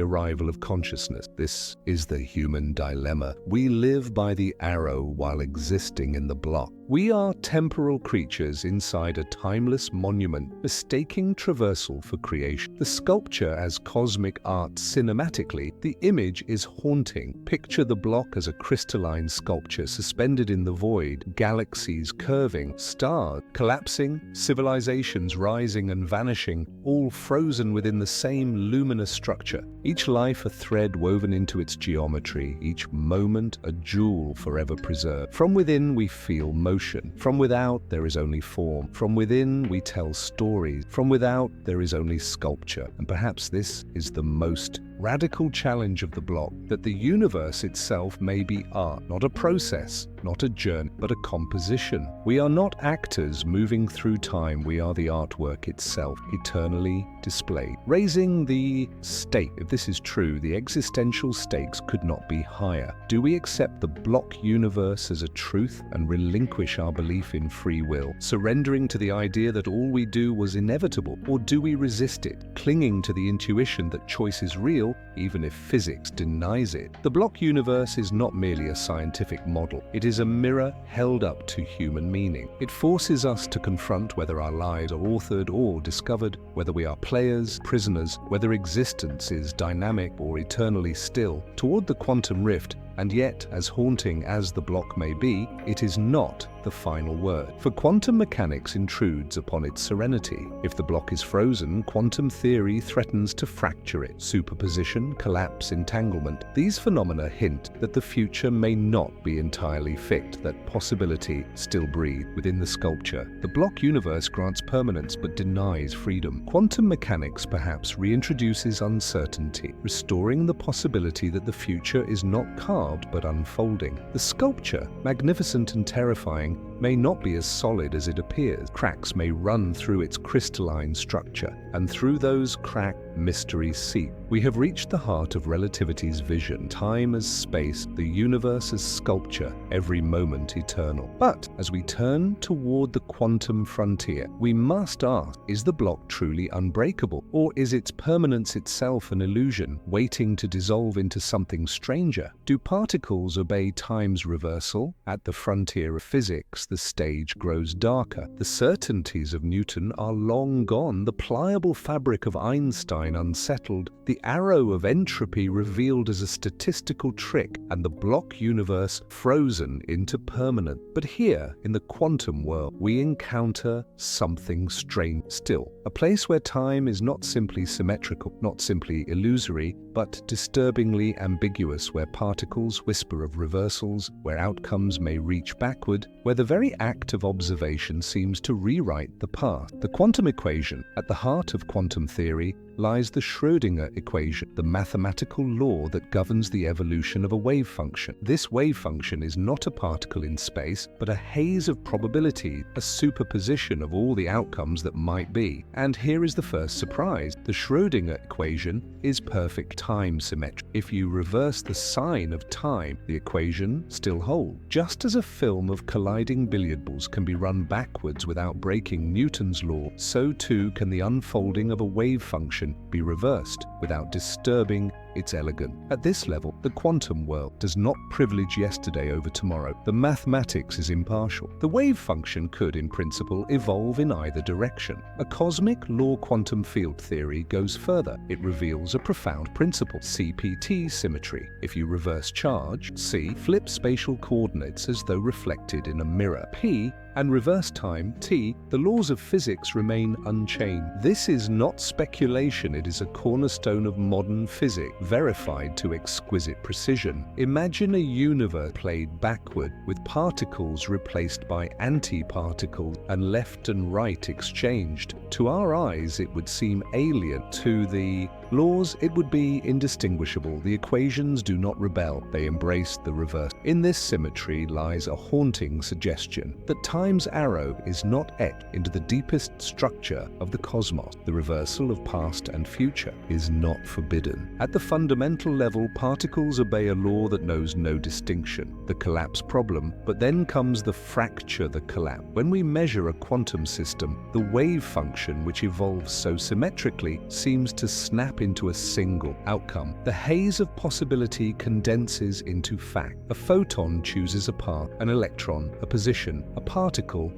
arrival of consciousness. This is the human dilemma. We live by the arrow while existing in the block. We are temporal creatures inside a timeless monument, mistaking traversal for creation. The sculpture as cosmic art cinematically, the image is haunting. Picture the block as a crystalline sculpture suspended in the void, galaxies curving, stars collapsing, civilizations rising and vanishing, all frozen within the same luminous structure. Each life a thread woven into its geometry, each moment a jewel forever preserved. From within we feel motion. From without there is only form. From within we tell stories. From without there is only sculpture. And perhaps this is the most radical challenge of the block, that the universe itself may be art, not a process, not a journey, but a composition. We are not actors moving through time, we are the artwork itself, eternally displayed. Raising the stake, if this is true, the existential stakes could not be higher. Do we accept the block universe as a truth and relinquish our belief in free will, surrendering to the idea that all we do was inevitable? Or do we resist it, clinging to the intuition that choice is real, even if physics denies it? The block universe is not merely a scientific model. It is a mirror held up to human meaning. It forces us to confront whether our lives are authored or discovered, whether we are players, prisoners, whether existence is dynamic or eternally still. Toward the quantum rift, and yet, as haunting as the block may be, it is not the final word. For quantum mechanics intrudes upon its serenity. If the block is frozen, quantum theory threatens to fracture it. Superposition, collapse, entanglement. These phenomena hint that the future may not be entirely fixed, that possibility still breathes within the sculpture. The block universe grants permanence but denies freedom. Quantum mechanics perhaps reintroduces uncertainty, restoring the possibility that the future is not carved but unfolding. The sculpture, magnificent and terrifying, may not be as solid as it appears. Cracks may run through its crystalline structure, and through those cracks mysteries seep. We have reached the heart of relativity's vision, time as space, the universe as sculpture, every moment eternal. But as we turn toward the quantum frontier, we must ask, is the block truly unbreakable? Or is its permanence itself an illusion, waiting to dissolve into something stranger? Do particles obey time's reversal? At the frontier of physics, the stage grows darker. The certainties of Newton are long gone. The pliable fabric of Einstein Einstein unsettled, the arrow of entropy revealed as a statistical trick and the block universe frozen into permanence. But here, in the quantum world, we encounter something strange still. A place where time is not simply symmetrical, not simply illusory, but disturbingly ambiguous, where particles whisper of reversals, where outcomes may reach backward, where the very act of observation seems to rewrite the past. The quantum equation, at the heart of quantum theory, lies the Schrödinger equation, the mathematical law that governs the evolution of a wave function. This wave function is not a particle in space, but a haze of probability, a superposition of all the outcomes that might be. And here is the first surprise. The Schrödinger equation is perfect time symmetry. If you reverse the sign of time, the equation still holds. Just as a film of colliding billiard balls can be run backwards without breaking Newton's law, so too can the unfolding of a wave function be reversed without disturbing its elegance. At this level, the quantum world does not privilege yesterday over tomorrow. The mathematics is impartial. The wave function could, in principle, evolve in either direction. A cosmic law quantum field theory goes further. It reveals a profound principle, CPT symmetry. If you reverse charge, C, flip spatial coordinates as though reflected in a mirror, P, and reverse time, T, the laws of physics remain unchanged. This is not speculation, it is a cornerstone of modern physics, verified to exquisite precision. Imagine a universe played backward, with particles replaced by antiparticles and left and right exchanged. To our eyes, it would seem alien. To the laws, it would be indistinguishable. The equations do not rebel, they embrace the reverse. In this symmetry lies a haunting suggestion that time's arrow is not etched into the deepest structure of the cosmos. The reversal of past and future is not forbidden. At the fundamental level, particles obey a law that knows no distinction, the collapse problem, but then comes the fracture, the collapse. When we measure a quantum system, the wave function, which evolves so symmetrically, seems to snap into a single outcome. The haze of possibility condenses into fact. A photon chooses a path, an electron a position, a particle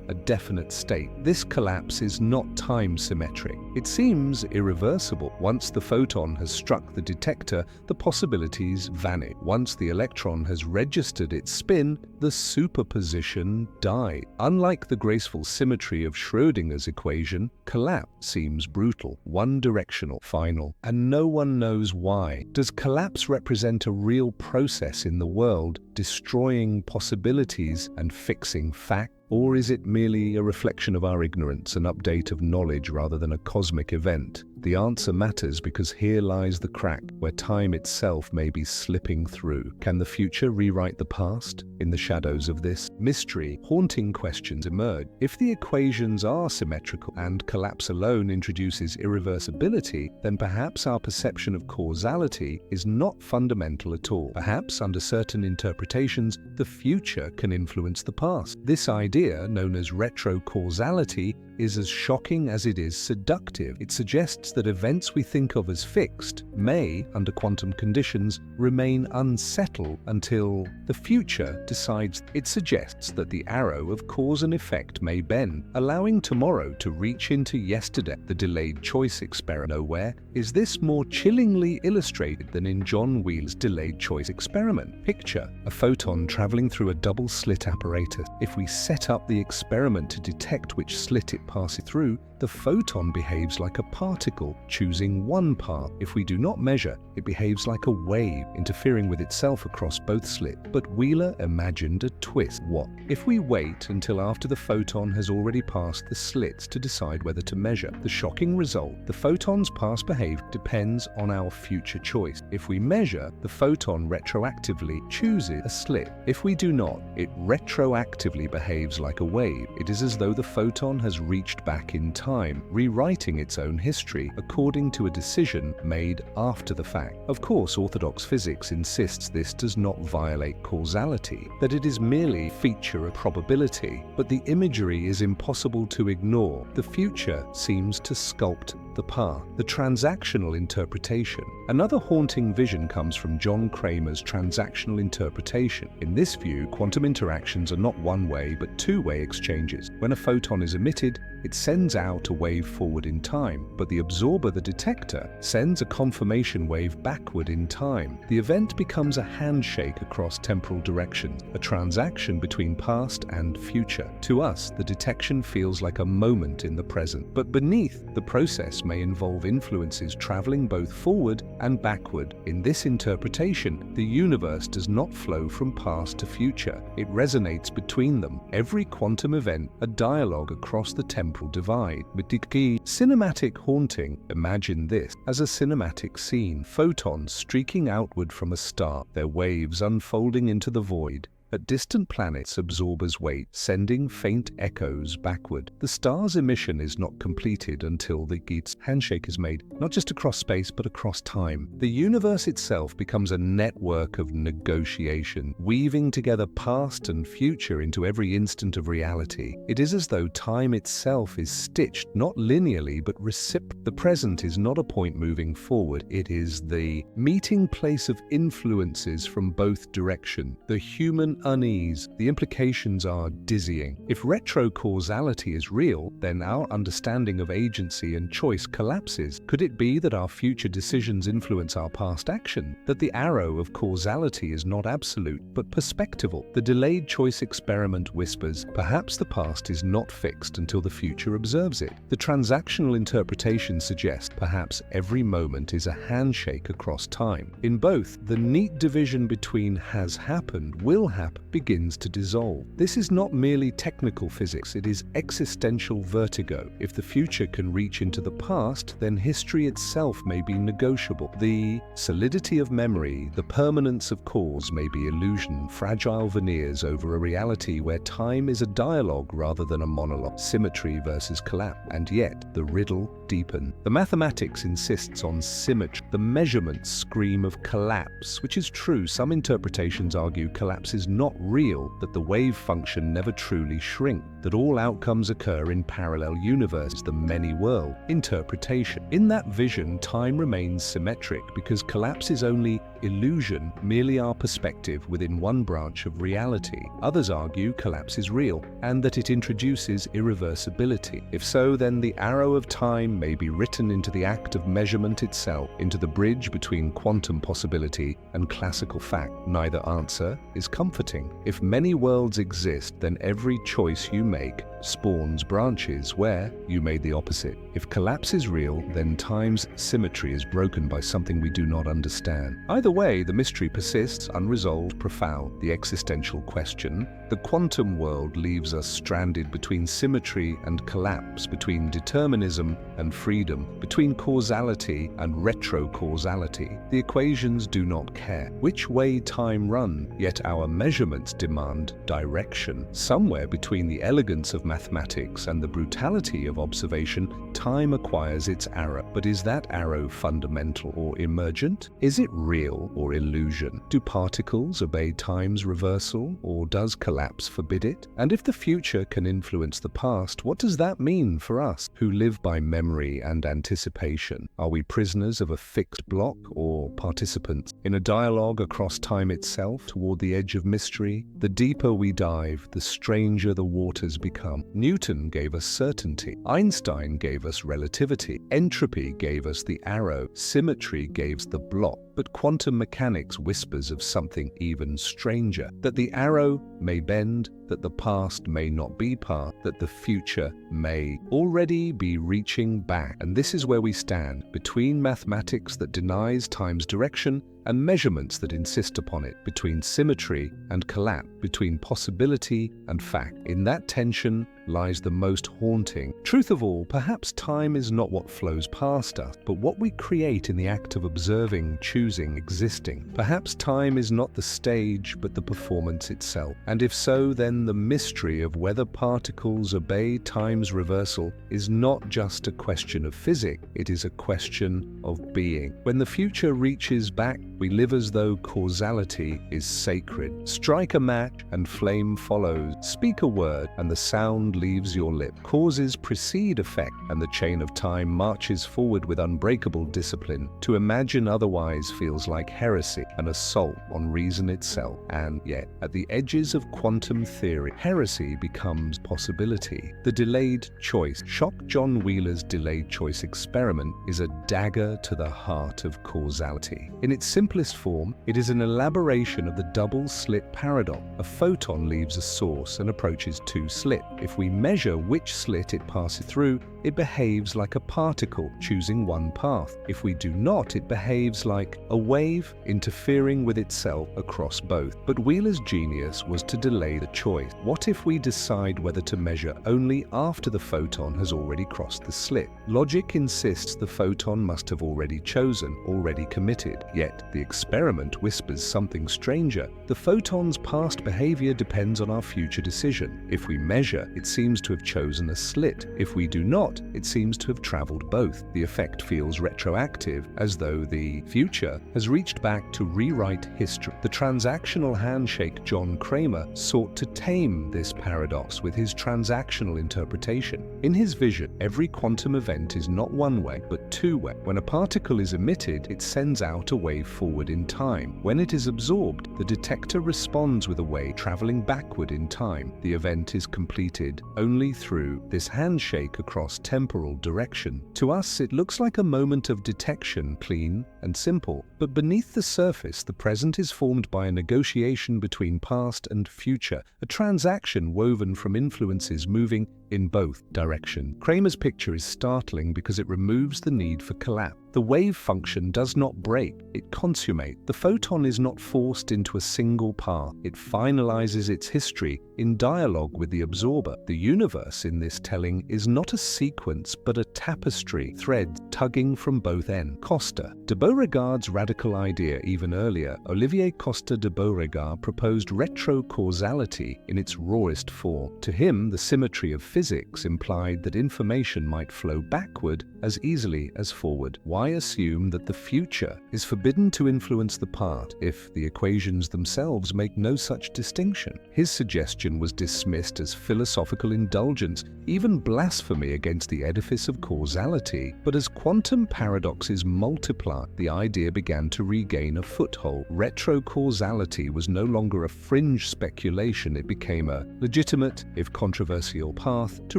a definite state. This collapse is not time symmetric. It seems irreversible. Once the photon has struck the detector, the possibilities vanish. Once the electron has registered its spin, the superposition dies. Unlike the graceful symmetry of Schrödinger's equation, collapse seems brutal, one-directional, final, and no one knows why. Does collapse represent a real process in the world, destroying possibilities and fixing fact? Or is it merely a reflection of our ignorance, an update of knowledge rather than a cosmic event? The answer matters because here lies the crack, where time itself may be slipping through. Can the future rewrite the past? In the shadows of this mystery, haunting questions emerge. If the equations are symmetrical and collapse alone introduces irreversibility, then perhaps our perception of causality is not fundamental at all. Perhaps, under certain interpretations, the future can influence the past. This idea, known as retrocausality, is as shocking as it is seductive. It suggests that events we think of as fixed may, under quantum conditions, remain unsettled until the future decides. It suggests that the arrow of cause and effect may bend, allowing tomorrow to reach into yesterday. The delayed choice experiment. Nowhere is this more chillingly illustrated than in John Wheeler's delayed choice experiment. Picture a photon traveling through a double-slit apparatus. If we set up the experiment to detect which slit it passes through, the photon behaves like a particle, choosing one path. If we do not measure, it behaves like a wave, interfering with itself across both slits. But Wheeler imagined a twist. What if we wait until after the photon has already passed the slits to decide whether to measure? The shocking result: the photon's past behavior depends on our future choice. If we measure, the photon retroactively chooses a slit. If we do not, it retroactively behaves like a wave. It is as though the photon has reached back in time, rewriting its own history according to a decision made after the fact. Of course, orthodox physics insists this does not violate causality, that it is merely a feature of probability, but the imagery is impossible to ignore. The future seems to sculpt the path, the transactional interpretation. Another haunting vision comes from John Cramer's transactional interpretation. In this view, quantum interactions are not one-way but two-way exchanges. When a photon is emitted, it sends out a wave forward in time, but the absorber, the detector, sends a confirmation wave backward in time. The event becomes a handshake across temporal directions, a transaction between past and future. To us, the detection feels like a moment in the present, but beneath, the process may involve influences traveling both forward and backward. In this interpretation, the universe does not flow from past to future. It resonates between them. Every quantum event, a dialogue across the temporal divide. With the key cinematic haunting, imagine this as a cinematic scene. Photons streaking outward from a star, their waves unfolding into the void. At distant planets, absorbers wait, sending faint echoes backward. The star's emission is not completed until the Geats handshake is made, not just across space but across time. The universe itself becomes a network of negotiation, weaving together past and future into every instant of reality. It is as though time itself is stitched, not linearly but reciprocally. The present is not a point moving forward, it is the meeting place of influences from both directions. The human unease. The implications are dizzying. If retrocausality is real, then our understanding of agency and choice collapses. Could it be that our future decisions influence our past action? That the arrow of causality is not absolute, but perspectival? The delayed choice experiment whispers, perhaps the past is not fixed until the future observes it. The transactional interpretation suggests, perhaps every moment is a handshake across time. In both, the neat division between has happened, will happen, begins to dissolve. This is not merely technical physics, it is existential vertigo. If the future can reach into the past, then history itself may be negotiable. The solidity of memory, the permanence of cause may be illusion, fragile veneers over a reality where time is a dialogue rather than a monologue, symmetry versus collapse. And yet, the riddle deepens. The mathematics insists on symmetry. The measurements scream of collapse, which is true. Some interpretations argue collapse is not real, that the wave function never truly shrinks, that all outcomes occur in parallel universes, the many-world interpretation. In that vision, time remains symmetric because collapse is only illusion, merely our perspective within one branch of reality. Others argue collapse is real and that it introduces irreversibility. If so, then the arrow of time may be written into the act of measurement itself, into the bridge between quantum possibility and classical fact. Neither answer is comforting. If many worlds exist, then every choice you make spawns branches where you made the opposite. If collapse is real, then time's symmetry is broken by something we do not understand. Either way, the mystery persists, unresolved, profound. The existential question, the quantum world, leaves us stranded between symmetry and collapse, between determinism and freedom, between causality and retrocausality. The equations do not care which way time runs, yet our measurements demand direction. Somewhere between the elegance of mathematics and the brutality of observation, time acquires its arrow. But is that arrow fundamental or emergent? Is it real or illusion? Do particles obey time's reversal, or does collapse forbid it? And if the future can influence the past, what does that mean for us who live by memory and anticipation? Are we prisoners of a fixed block or participants in a dialogue across time itself toward the edge of mystery? The deeper we dive, the stranger the waters become. Newton gave us certainty. Einstein gave us relativity. Entropy gave us the arrow. Symmetry gave us the block. But quantum mechanics whispers of something even stranger, that the arrow may bend, that the past may not be past, that the future may already be reaching back. And this is where we stand, between mathematics that denies time's direction and measurements that insist upon it, between symmetry and collapse, between possibility and fact. In that tension lies the most haunting truth of all. Perhaps time is not what flows past us, but what we create in the act of observing, choosing, existing. Perhaps time is not the stage, but the performance itself. And if so, then the mystery of whether particles obey time's reversal is not just a question of physics, it is a question of being. When the future reaches back, we live as though causality is sacred. Strike a match and flame follows. Speak a word and the sound sound leaves your lip. Causes precede effect, and the chain of time marches forward with unbreakable discipline. To imagine otherwise feels like heresy, an assault on reason itself. And yet, at the edges of quantum theory, heresy becomes possibility. The delayed choice. Shock John Wheeler's delayed choice experiment is a dagger to the heart of causality. In its simplest form, it is an elaboration of the double-slit paradox. A photon leaves a source and approaches two slits. If we measure which slit it passes through, it behaves like a particle, choosing one path. If we do not, it behaves like a wave, interfering with itself across both. But Wheeler's genius was to delay the choice. What if we decide whether to measure only after the photon has already crossed the slit? Logic insists the photon must have already chosen, already committed. Yet, the experiment whispers something stranger. The photon's past behavior depends on our future decision. If we measure, it seems to have chosen a slit. If we do not, it seems to have traveled both. The effect feels retroactive, as though the future has reached back to rewrite history. The transactional handshake John Cramer sought to tame this paradox with his transactional interpretation. In his vision, every quantum event is not one-way, but two-way. When a particle is emitted, it sends out a wave forward in time. When it is absorbed, the detector responds with a wave traveling backward in time. The event is completed only through this handshake across temporal direction. To us, it looks like a moment of detection, clean and simple. But beneath the surface, the present is formed by a negotiation between past and future, a transaction woven from influences moving in both directions. Cramer's picture is startling because it removes the need for collapse. The wave function does not break, it consummates. The photon is not forced into a single path. It finalizes its history in dialogue with the absorber. The universe in this telling is not a sequence but a tapestry, threads tugging from both ends. Costa. De Beauregard's radical idea even earlier, Olivier Costa de Beauregard proposed retrocausality in its rawest form. To him, the symmetry of physics implied that information might flow backward as easily as forward. Why assume that the future is forbidden to influence the past if the equations themselves make no such distinction? His suggestion was dismissed as philosophical indulgence, even blasphemy against the edifice of causality. But as quantum paradoxes multiplied, the idea began to regain a foothold. Retrocausality was no longer a fringe speculation, it became a legitimate, if controversial, path to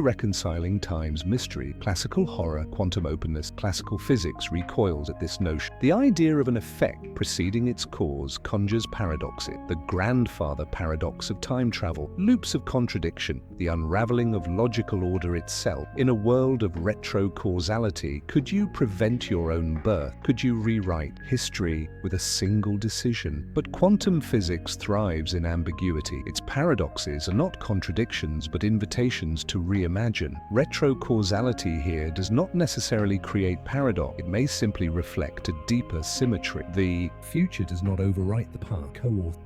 reconciling time's mystery. Classical horror, quantum openness, classical physics recoils at this notion. The idea of an effect preceding its cause conjures paradoxes. The grandfather paradox of time travel, loops of contradiction, the unraveling of logical order itself. In a world of retrocausality, could you prevent your own birth? Could you rewrite history with a single decision? But quantum physics thrives in ambiguity. Its paradoxes are not contradictions but invitations to reimagine. Retrocausality here does not necessarily create paradox. It may simply reflect a deeper symmetry. The future does not overwrite the past.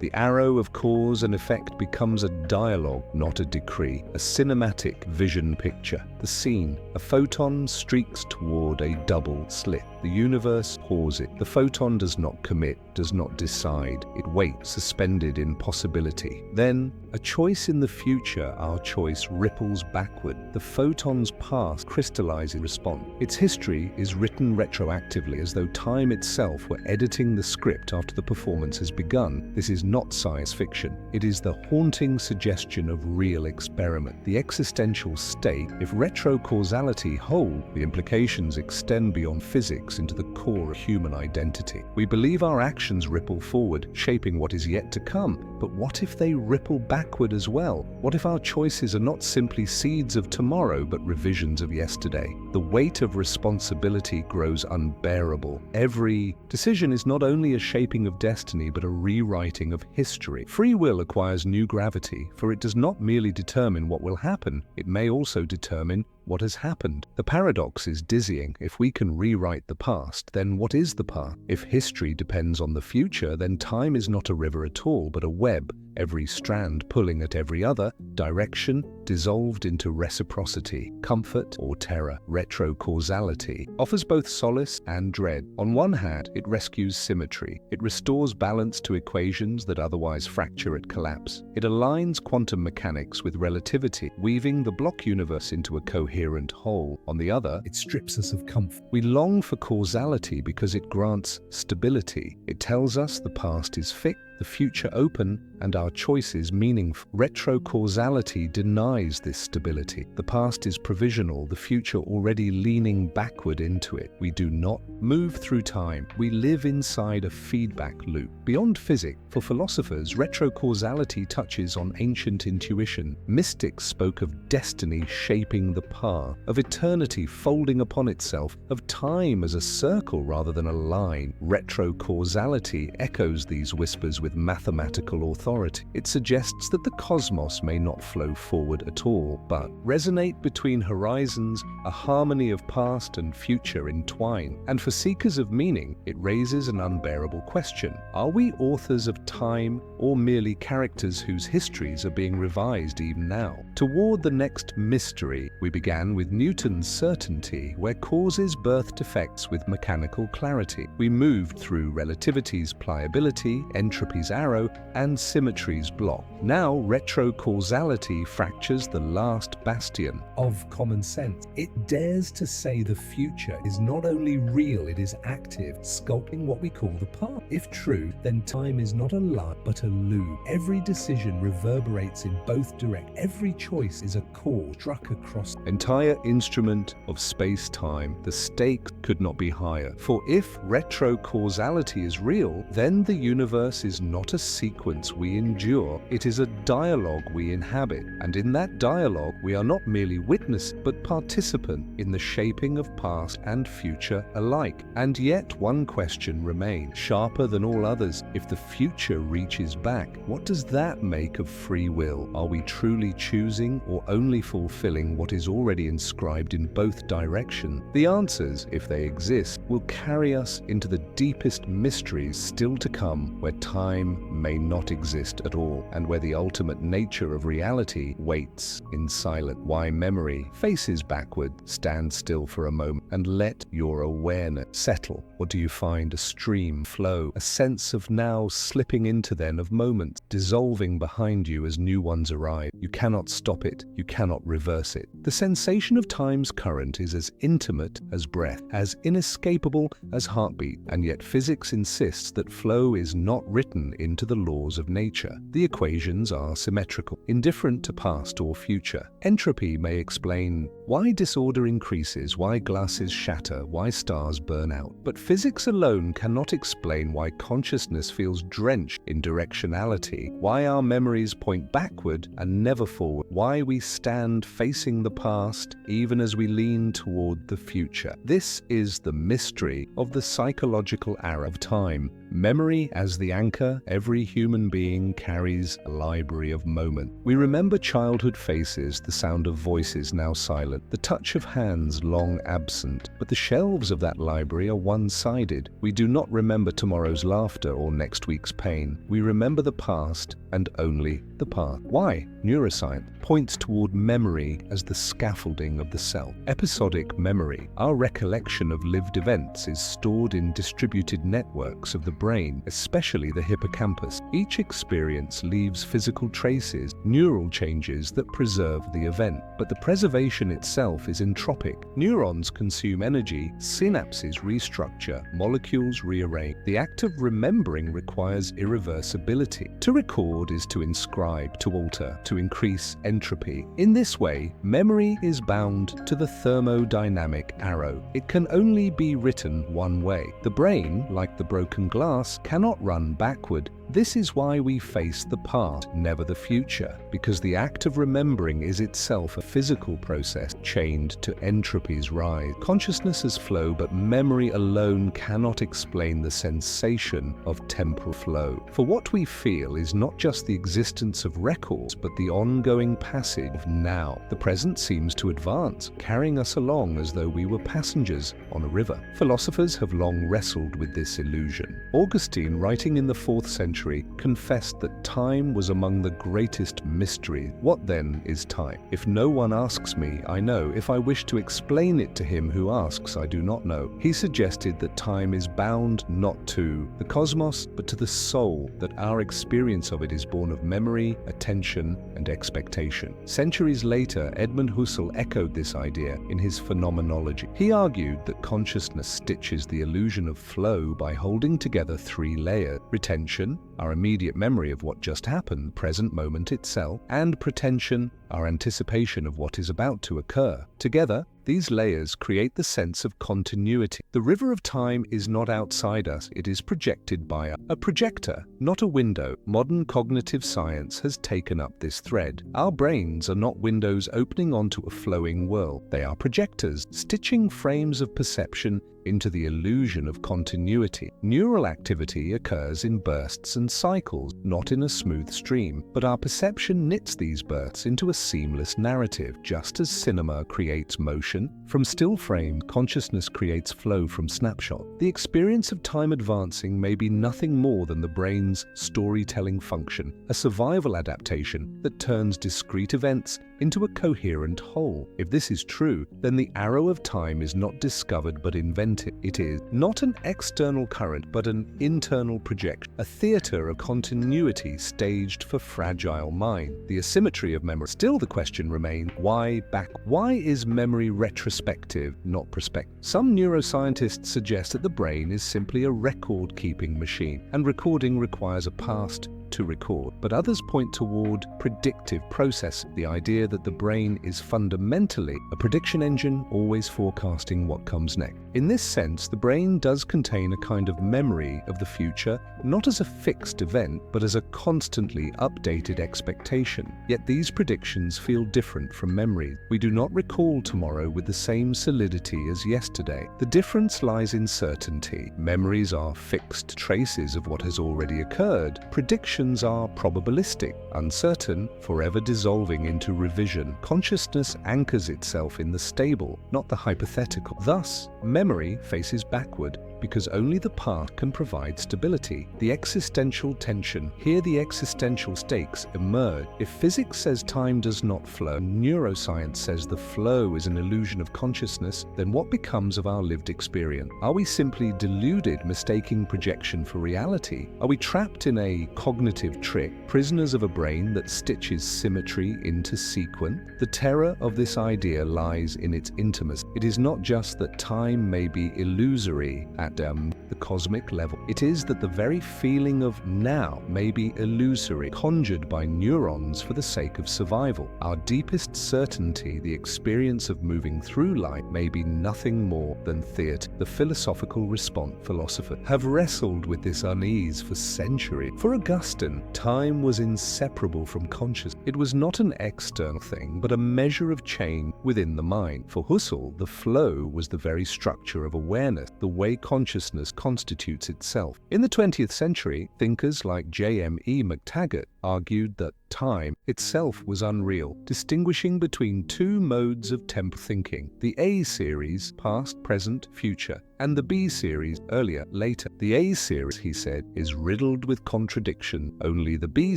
The arrow of cause and effect becomes a dialogue, not a decree, a cinematic vision picture. The scene, a photon streaks toward a double slit. The universe pauses. The photon does not commit, does not decide. It waits, suspended in possibility. Then, a choice in the future, our choice ripples backward. The photon's path crystallizes in response. Its history is written retroactively, as though time itself were editing the script after the performance has begun. This is not science fiction. It is the haunting suggestion of real experiment. The existential state, if retrocausality holds, the implications extend beyond physics into the core of human identity. We believe our actions ripple forward, shaping what is yet to come. But what if they ripple backward as well? What if our choices are not simply seeds of tomorrow, but revisions of yesterday? The weight of responsibility grows unbearable. Every decision is not only a shaping of destiny, but a rewriting of history. Free will acquires new gravity, for it does not merely determine what will happen, it may also determine what has happened. The paradox is dizzying. If we can rewrite the past, then what is the past? If history depends on the future, then time is not a river at all, but a web, every strand pulling at every other direction, dissolved into reciprocity, comfort or terror. Retrocausality offers both solace and dread. On one hand, it rescues symmetry. It restores balance to equations that otherwise fracture at collapse. It aligns quantum mechanics with relativity, weaving the block universe into a coherent whole. On the other, it strips us of comfort. We long for causality because it grants stability. It tells us the past is fixed, the future open, and our choices meaningful. Retrocausality denies this stability. The past is provisional, the future already leaning backward into it. We do not move through time. We live inside a feedback loop. Beyond physics, for philosophers, retrocausality touches on ancient intuition. Mystics spoke of destiny shaping the path, of eternity folding upon itself, of time as a circle rather than a line. Retrocausality echoes these whispers with mathematical authority. It suggests that the cosmos may not flow forward at all, but resonate between horizons, a harmony of past and future entwine. And for seekers of meaning, it raises an unbearable question. Are we authors of time or merely characters whose histories are being revised even now? Toward the next mystery, we began with Newton's certainty, where causes birthed effects with mechanical clarity. We moved through relativity's pliability, entropy's arrow, and symmetry's block. Now, retrocausality fractures the last bastion of common sense. It dares to say the future is not only real, it is active, sculpting what we call the past. If true, then time is not a lie, but a loop. Every decision reverberates in both directions. Every choice is a chord struck across the entire instrument of space-time. The stakes could not be higher. For if retrocausality is real, then the universe is not a sequence we endure, it is a dialogue we inhabit. And in that dialogue, we are not merely witness, but participant in the shaping of past and future alike. And yet one question remains, sharper than all others. If the future reaches back, what does that make of free will? Are we truly choosing or only fulfilling what is already inscribed in both directions? The answers, if they exist, will carry us into the deepest mysteries still to come, where time may not exist at all, and where the ultimate nature of reality waits in silence. Why memory faces backward. Stand still for a moment and let your awareness settle. Or do you find a stream flow, a sense of now slipping into then of moments, dissolving behind you as new ones arrive? You cannot stop it, you cannot reverse it. The sensation of time's current is as intimate as breath, as inescapable as heartbeat, and yet physics insists that flow is not written into the laws of nature. The equations are symmetrical, indifferent to past or future. Entropy may explain why disorder increases, why glasses shatter, why stars burn out. But physics alone cannot explain why consciousness feels drenched in directionality, why our memories point backward and never forward, why we stand facing the past even as we lean toward the future. This is the mystery of the psychological arrow of time. Memory as the anchor, every human being carries a library of moments. We remember childhood faces, the sound of voices now silent, the touch of hands long absent, but the shelves of that library are one-sided. We do not remember tomorrow's laughter or next week's pain. We remember the past and only the past. Why? Neuroscience points toward memory as the scaffolding of the self. Episodic memory, our recollection of lived events, is stored in distributed networks of the brain, especially the hippocampus. Each experience leaves physical traces, neural changes that preserve the event. But the preservation itself is entropic. Neurons consume energy, synapses restructure, molecules rearrange. The act of remembering requires irreversibility. To record is to inscribe, to alter, to increase entropy. In this way, memory is bound to the thermodynamic arrow. It can only be written one way. The brain, like the broken glass, cannot run backward. This is why we face the past, never the future, because the act of remembering is itself a physical process chained to entropy's rise. Consciousness is flow, but memory alone cannot explain the sensation of temporal flow. For what we feel is not just the existence of records, but the ongoing passage of now. The present seems to advance, carrying us along as though we were passengers on a river. Philosophers have long wrestled with this illusion. Augustine, writing in the 4th century, confessed that time was among the greatest mysteries. What then is time? If no one asks me, I know. If I wish to explain it to him who asks, I do not know. He suggested that time is bound not to the cosmos, but to the soul, that our experience of it is born of memory, attention, and expectation. Centuries later, Edmund Husserl echoed this idea in his Phenomenology. He argued that consciousness stitches the illusion of flow by holding together 3 layers: retention, our immediate memory of what just happened, present moment itself, and pretension, our anticipation of what is about to occur. Together, these layers create the sense of continuity. The river of time is not outside us, it is projected by a projector, not a window. Modern cognitive science has taken up this thread. Our brains are not windows opening onto a flowing world. They are projectors, stitching frames of perception into the illusion of continuity. Neural activity occurs in bursts and cycles, not in a smooth stream, but our perception knits these bursts into a seamless narrative. Just as cinema creates motion from still frame, consciousness creates flow from snapshot. The experience of time advancing may be nothing more than the brain's storytelling function, a survival adaptation that turns discrete events into a coherent whole. If this is true, then the arrow of time is not discovered but invented. It is not an external current but an internal projection, a theater of continuity staged for fragile mind. The asymmetry of memory. Still the question remains, why back? Why is memory retrospective, not prospective? Some neuroscientists suggest that the brain is simply a record-keeping machine, and recording requires a past to record, but others point toward predictive processing, the idea that the brain is fundamentally a prediction engine, always forecasting what comes next. In this sense, the brain does contain a kind of memory of the future, not as a fixed event, but as a constantly updated expectation. Yet these predictions feel different from memory. We do not recall tomorrow with the same solidity as yesterday. The difference lies in certainty. Memories are fixed traces of what has already occurred. Predictions are probabilistic, uncertain, forever dissolving into revision. Consciousness anchors itself in the stable, not the hypothetical. Thus, memory faces backward, because only the past can provide stability. The existential tension. Here the existential stakes emerge. If physics says time does not flow, neuroscience says the flow is an illusion of consciousness, then what becomes of our lived experience? Are we simply deluded, mistaking projection for reality? Are we trapped in a cognitive trick, prisoners of a brain that stitches symmetry into sequence? The terror of this idea lies in its intimacy. It is not just that time may be illusory at the cosmic level. It is that the very feeling of now may be illusory, conjured by neurons for the sake of survival. Our deepest certainty, the experience of moving through life, may be nothing more than theatre. The philosophical response. Philosophers have wrestled with this unease for centuries. For Augustine, time was inseparable from consciousness. It was not an external thing, but a measure of change within the mind. For Husserl, the flow was the very structure of awareness, the way consciousness constitutes itself. In the 20th century, thinkers like J.M.E. McTaggart argued that time itself was unreal, distinguishing between 2 modes of temporal thinking: the A series, past, present, future, and the B series, earlier, later. The A series, he said, is riddled with contradiction. Only the B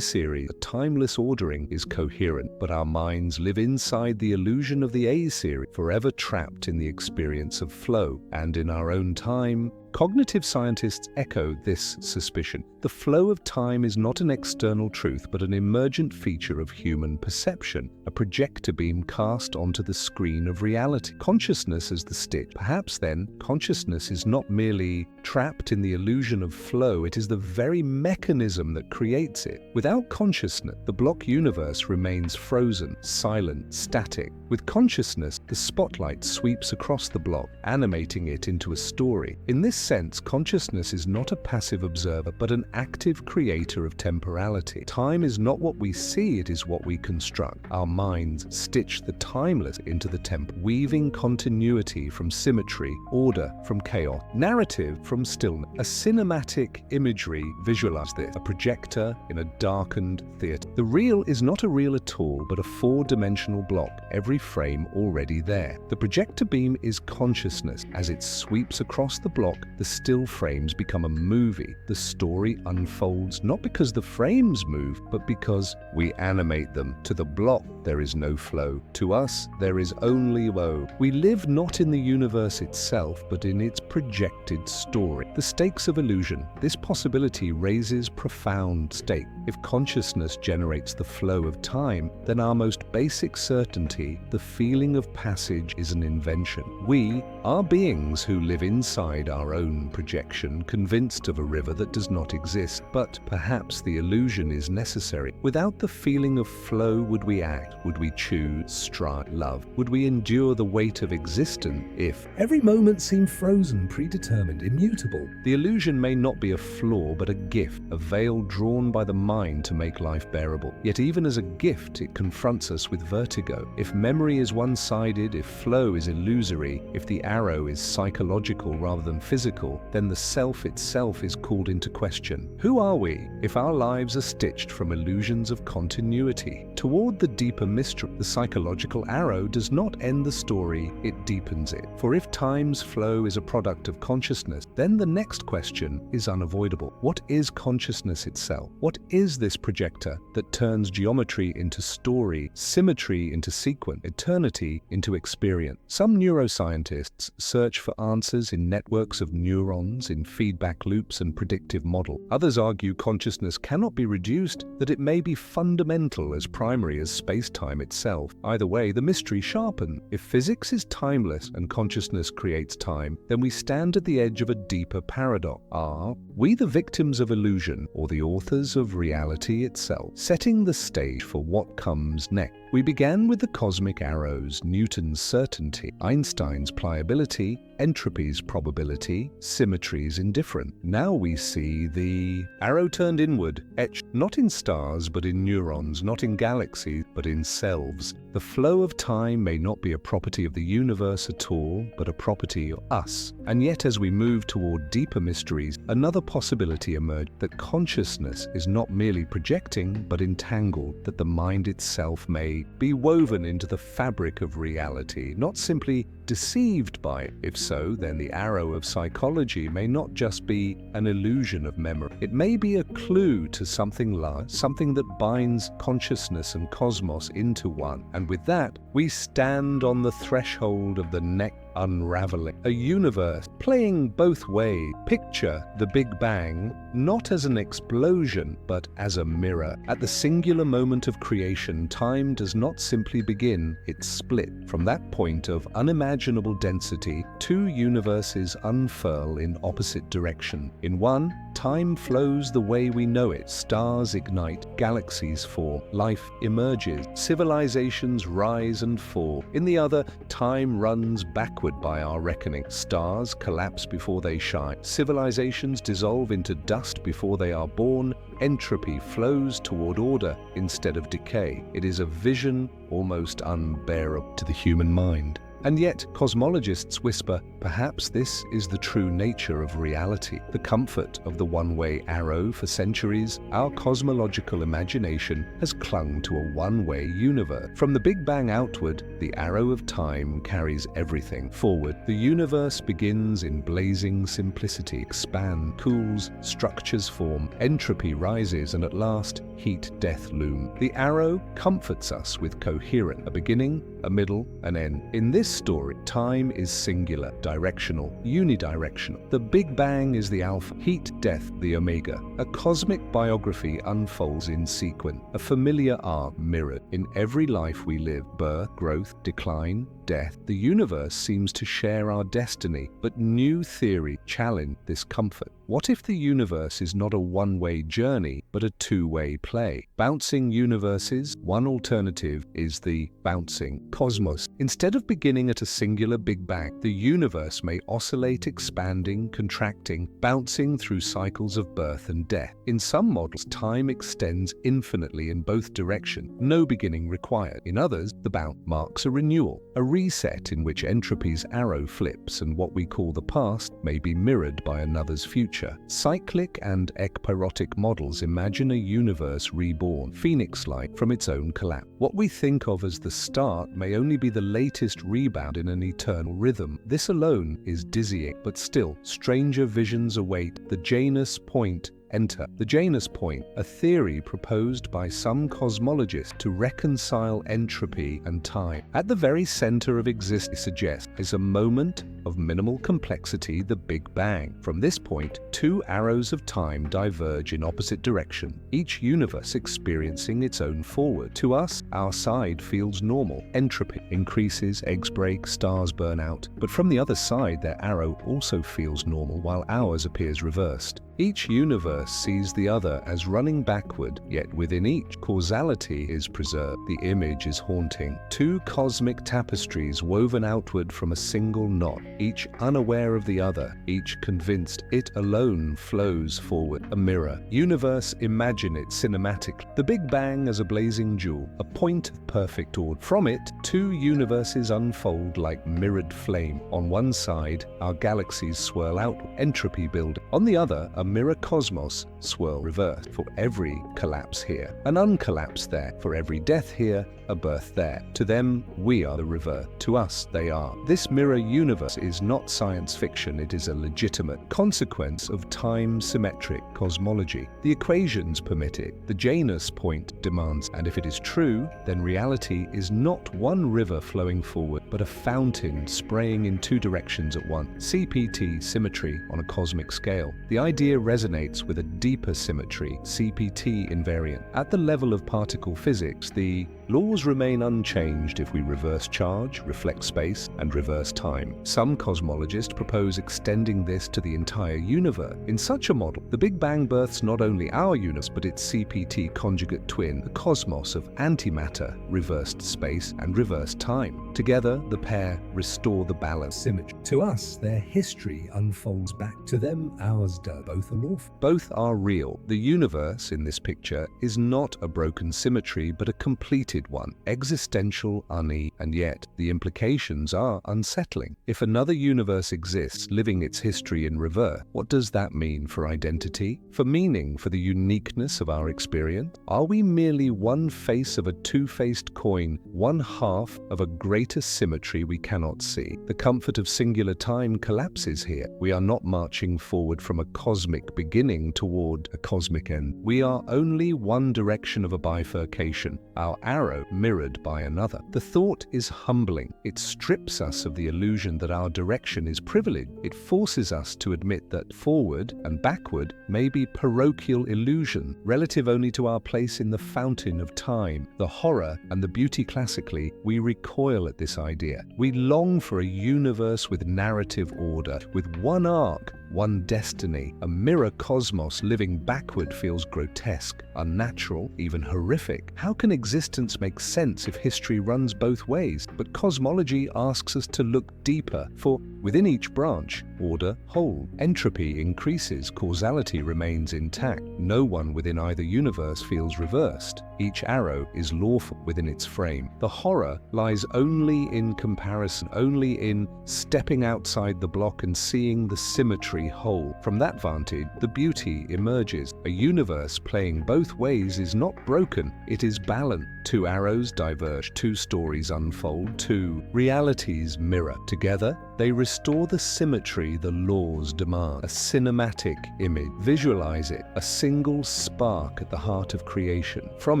series, the timeless ordering, is coherent. But our minds live inside the illusion of the A series, forever trapped in the experience of flow. And in our own time, cognitive scientists echo this suspicion. The flow of time is not an external truth, but an emergent feature of human perception, a projector beam cast onto the screen of reality. Consciousness as the stitch. Perhaps then, consciousness is not merely trapped in the illusion of flow, it is the very mechanism that creates it. Without consciousness, the block universe remains frozen, silent, static. With consciousness, the spotlight sweeps across the block, animating it into a story. In this sense, consciousness is not a passive observer, but an active creator of temporality. Time is not what we see, it is what we construct. Our minds stitch the timeless into the temporal, weaving continuity from symmetry, order from chaos, narrative from stillness. A cinematic imagery visualizes this, a projector in a darkened theater. The real is not a reel at all, but a 4-dimensional block, every frame already there. The projector beam is consciousness. As it sweeps across the block, the still frames become a movie. The story unfolds not because the frames move, but because we animate them. To the block, there is no flow. To us, there is only woe. We live not in the universe itself, but in its projected story. The stakes of illusion. This possibility raises profound stake. If consciousness generates the flow of time, then our most basic certainty, the feeling of passage, is an invention. We are beings who live inside our own projection, convinced of a river that does not exist. But perhaps the illusion is necessary. Without the feeling of flow, would we act? Would we choose, strive, love? Would we endure the weight of existence if every moment seemed frozen, predetermined, immutable? The illusion may not be a flaw, but a gift, a veil drawn by the mind to make life bearable. Yet even as a gift, it confronts us with vertigo. If memory is one-sided, if flow is illusory, if the arrow is psychological rather than physical, then the self itself is called into question. Who are we if our lives are stitched from illusions of continuity? Toward the deeper mystery, the psychological arrow does not end the story, it deepens it. For if time's flow is a product of consciousness, then the next question is unavoidable. What is consciousness itself? What is this projector that turns geometry into story, symmetry into sequence, eternity into experience? Some neuroscientists search for answers in networks of neurons, in feedback loops and predictive models. Others argue consciousness cannot be reduced, that it may be fundamental, as primary as space-time itself. Either way, the mystery sharpens. If physics is timeless and consciousness creates time, then we stand at the edge of a deeper paradox. Are we the victims of illusion or the authors of reality itself? Setting the stage for what comes next. We began with the cosmic arrows, Newton's certainty, Einstein's pliability, entropy's probability, symmetry's indifference. Now we see the arrow turned inward, etched not in stars but in neurons, not in galaxies but in selves. The flow of time may not be a property of the universe at all, but a property of us. And yet as we move toward deeper mysteries, another possibility emerged, that consciousness is not merely projecting but entangled, that the mind itself may be woven into the fabric of reality, not simply deceived by it. If so, then the arrow of psychology may not just be an illusion of memory. It may be a clue to something large, something that binds consciousness and cosmos into one. And with that, we stand on the threshold of the next unraveling. A universe playing both ways. Picture the Big Bang not as an explosion, but as a mirror. At the singular moment of creation, time does not simply begin, it split. From that point of unimaginable density, two universes unfurl in opposite direction. In one, time flows the way we know it. Stars ignite, galaxies form, life emerges, civilizations rise and fall. In the other, time runs backward by our reckoning. Stars collapse before they shine. Civilizations dissolve into dust before they are born. Entropy flows toward order instead of decay. It is a vision almost unbearable to the human mind. And yet, cosmologists whisper, perhaps this is the true nature of reality. The comfort of the one-way arrow. For centuries, our cosmological imagination has clung to a one-way universe. From the Big Bang outward, the arrow of time carries everything forward. The universe begins in blazing simplicity, expands, cools, structures form, entropy rises, and at last, heat, death loom. The arrow comforts us with coherence, a beginning, a middle, an end. In this story, time is singular, directional, unidirectional. The Big Bang is the alpha, heat, death, the omega. A cosmic biography unfolds in sequence, a familiar arc mirrored. In every life we live, birth, growth, decline, death, the universe seems to share our destiny, but new theory challenge this comfort. What if the universe is not a one-way journey, but a two-way play? Bouncing universes, one alternative is the bouncing cosmos. Instead of beginning at a singular Big Bang, the universe may oscillate, expanding, contracting, bouncing through cycles of birth and death. In some models, time extends infinitely in both directions, no beginning required. In others, the bounce marks a renewal, a reset in which entropy's arrow flips, and what we call the past may be mirrored by another's future. Cyclic and ekpyrotic models imagine a universe reborn, phoenix-like, from its own collapse. What we think of as the start may only be the latest rebirth rebound in an eternal rhythm. This alone is dizzying, but still, stranger visions await. The Janus point. Enter the Janus point, a theory proposed by some cosmologists to reconcile entropy and time. At the very center of existence suggests is a moment of minimal complexity, the Big Bang. From this point, two arrows of time diverge in opposite direction, each universe experiencing its own forward. To us, our side feels normal. Entropy increases, eggs break, stars burn out. But from the other side, their arrow also feels normal, while ours appears reversed. Each universe sees the other as running backward, yet within each, causality is preserved. The image is haunting. Two cosmic tapestries woven outward from a single knot, each unaware of the other, each convinced it alone flows forward. A mirror. Universe, imagine it cinematically. The Big Bang as a blazing jewel, a point of perfect order. From it, two universes unfold like mirrored flame. On one side, our galaxies swirl out, entropy building. On the other, a mirror cosmos swirl reverse. For every collapse here, an uncollapse there. For every death here, a birth there. To them, we are the reverse. To us, they are. This mirror universe is not science fiction. It is a legitimate consequence of time-symmetric cosmology. The equations permit it. The Janus point demands. And if it is true, then reality is not one river flowing forward, but a fountain spraying in two directions at once. CPT, symmetry on a cosmic scale. The idea resonates with a deeper symmetry, CPT invariant. At the level of particle physics, the laws remain unchanged if we reverse charge, reflect space, and reverse time. Some cosmologists propose extending this to the entire universe. In such a model, the Big Bang births not only our universe, but its CPT conjugate twin, a cosmos of antimatter, reversed space, and reversed time. Together, the pair restore the balance. Symmetry. To us, their history unfolds back. To them, ours does. Both are lawful. Both are real. The universe in this picture is not a broken symmetry, but a completed one, existential, and yet the implications are unsettling. If another universe exists, living its history in reverse, what does that mean for identity, for meaning, for the uniqueness of our experience? Are we merely one face of a two-faced coin, one half of a greater symmetry we cannot see? The comfort of singular time collapses here. We are not marching forward from a cosmic beginning toward a cosmic end. We are only one direction of a bifurcation, our arrow mirrored by another. The thought is humbling. It strips us of the illusion that our direction is privileged. It forces us to admit that forward and backward may be parochial illusion, relative only to our place in the fountain of time. The horror and the beauty classically, we recoil at this idea. We long for a universe with narrative order, with one arc, one destiny. A mirror cosmos living backward feels grotesque, unnatural, even horrific. How can existence make sense if history runs both ways? But cosmology asks us to look deeper, for within each branch, order holds. Entropy increases, causality remains intact. No one within either universe feels reversed. Each arrow is lawful within its frame. The horror lies only in comparison, only in stepping outside the block and seeing the symmetry whole. From that vantage, the beauty emerges. A universe playing both ways is not broken, it is balanced. Two arrows diverge, two stories unfold, two realities mirror. Together, they restore the symmetry the laws demand. A cinematic image. Visualize it, a single spark at the heart of creation. From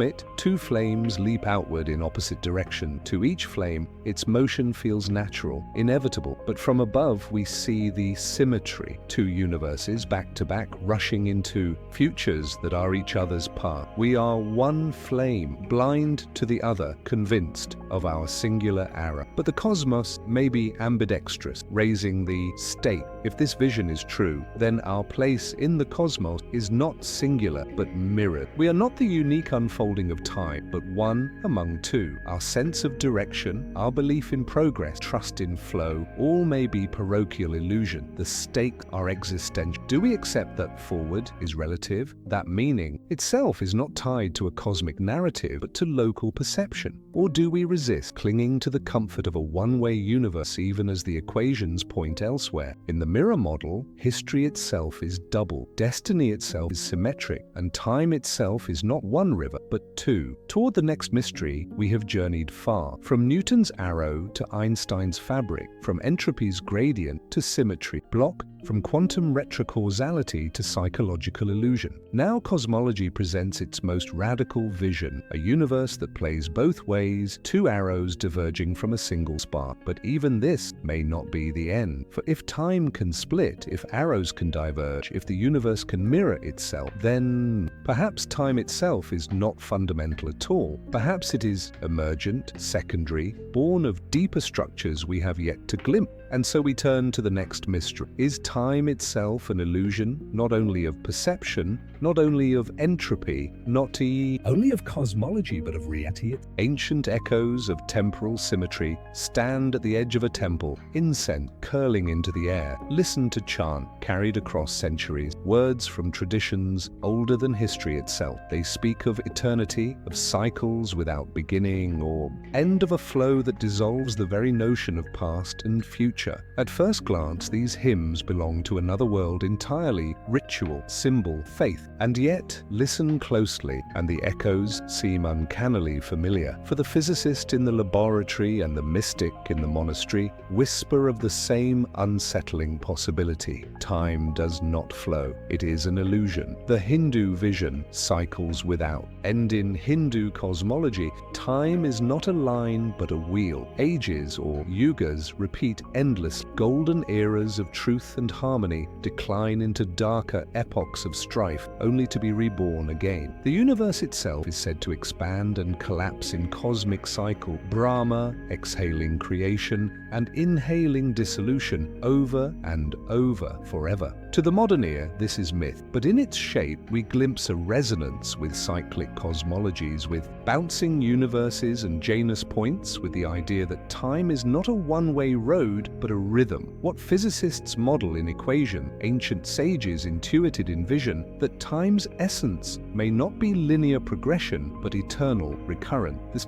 it, two flames leap outward in opposite direction. To each flame, its motion feels natural, inevitable. But from above, we see the symmetry. Two universes back to back, rushing into futures that are each other's path. We are one flame, blind to the other, convinced of our singular arrow. But the cosmos may be ambidextrous, raising the stake. If this vision is true, then our place in the cosmos is not singular, but mirrored. We are not the unique unfolding of time, but one among two. Our sense of direction, our belief in progress, trust in flow, all may be parochial illusion. The stakes are existential. Do we accept that forward is relative, that meaning itself is not tied to a cosmic narrative, but to local perception? Or do we resist, clinging to the comfort of a one-way universe even as the equations point elsewhere? In the mirror model, history itself is double, destiny itself is symmetric, and time itself is not one river, but two. Toward the next mystery, we have journeyed far, from Newton's arrow to Einstein's fabric, from entropy's gradient to symmetry, block, from quantum retrocausality to psychological illusion. Now cosmology presents its most radical vision, a universe that plays both ways, two arrows diverging from a single spark. But even this may not be the end, for if time can split, if arrows can diverge, if the universe can mirror itself, then perhaps time itself is not fundamental at all. Perhaps it is emergent, secondary, born of deeper structures we have yet to glimpse. And so we turn to the next mystery. Is time itself an illusion, not only of perception, not only of entropy, not only of cosmology, but of reality? Ancient echoes of temporal symmetry stand at the edge of a temple, incense curling into the air. Listen to chant carried across centuries, words from traditions older than history itself. They speak of eternity, of cycles without beginning, or end of a flow that dissolves the very notion of past and future. At first glance, these hymns belong to another world entirely, ritual, symbol, faith. And yet, listen closely, and the echoes seem uncannily familiar. For the physicist in the laboratory and the mystic in the monastery whisper of the same unsettling possibility. Time does not flow. It is an illusion. The Hindu vision cycles without. And in Hindu cosmology, time is not a line but a wheel. Ages or yugas repeat endless golden eras of truth and harmony, decline into darker epochs of strife, only to be reborn again. The universe itself is said to expand and collapse in cosmic cycle, Brahma exhaling creation and inhaling dissolution over and over forever. To the modern ear, this is myth, but in its shape we glimpse a resonance with cyclic cosmologies, with bouncing universes and Janus points, with the idea that time is not a one-way road, but a rhythm. What physicists model in equation, ancient sages intuited in vision, that time's essence may not be linear progression, but eternal, recurrent. This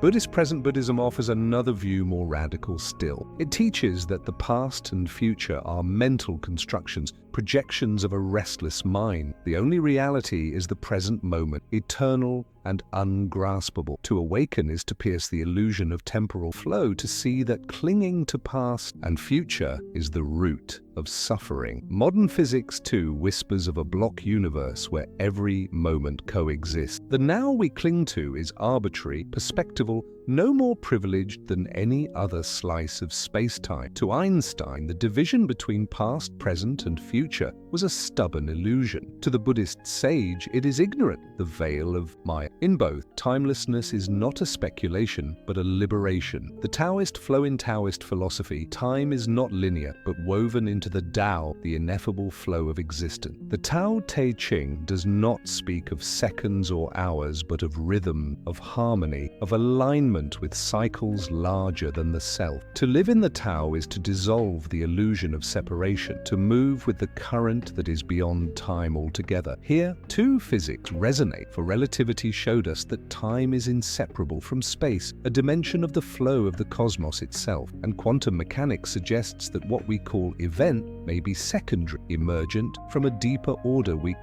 Buddhist present Buddhism offers another view more radical still. It teaches that the past and future are mental constructions, projections of a restless mind. The only reality is the present moment, eternal and ungraspable. To awaken is to pierce the illusion of temporal flow, to see that clinging to past and future is the root of suffering. Modern physics, too, whispers of a block universe where every moment coexists. The now we cling to is arbitrary, perspectival, no more privileged than any other slice of space-time. To Einstein, the division between past, present, and future was a stubborn illusion. To the Buddhist sage, it is ignorant, the veil of Maya. In both, timelessness is not a speculation, but a liberation. The Taoist flow in Taoist philosophy, time is not linear, but woven into the Tao, the ineffable flow of existence. The Tao Te Ching does not speak of seconds or hours, but of rhythm, of harmony, of alignment with cycles larger than the self. To live in the Tao is to dissolve the illusion of separation, to move with the current that is beyond time altogether. Here, two physics resonate, for relativity showed us that time is inseparable from space, a dimension of the flow of the cosmos itself, and quantum mechanics suggests that what we call event may be secondary, emergent from a deeper order we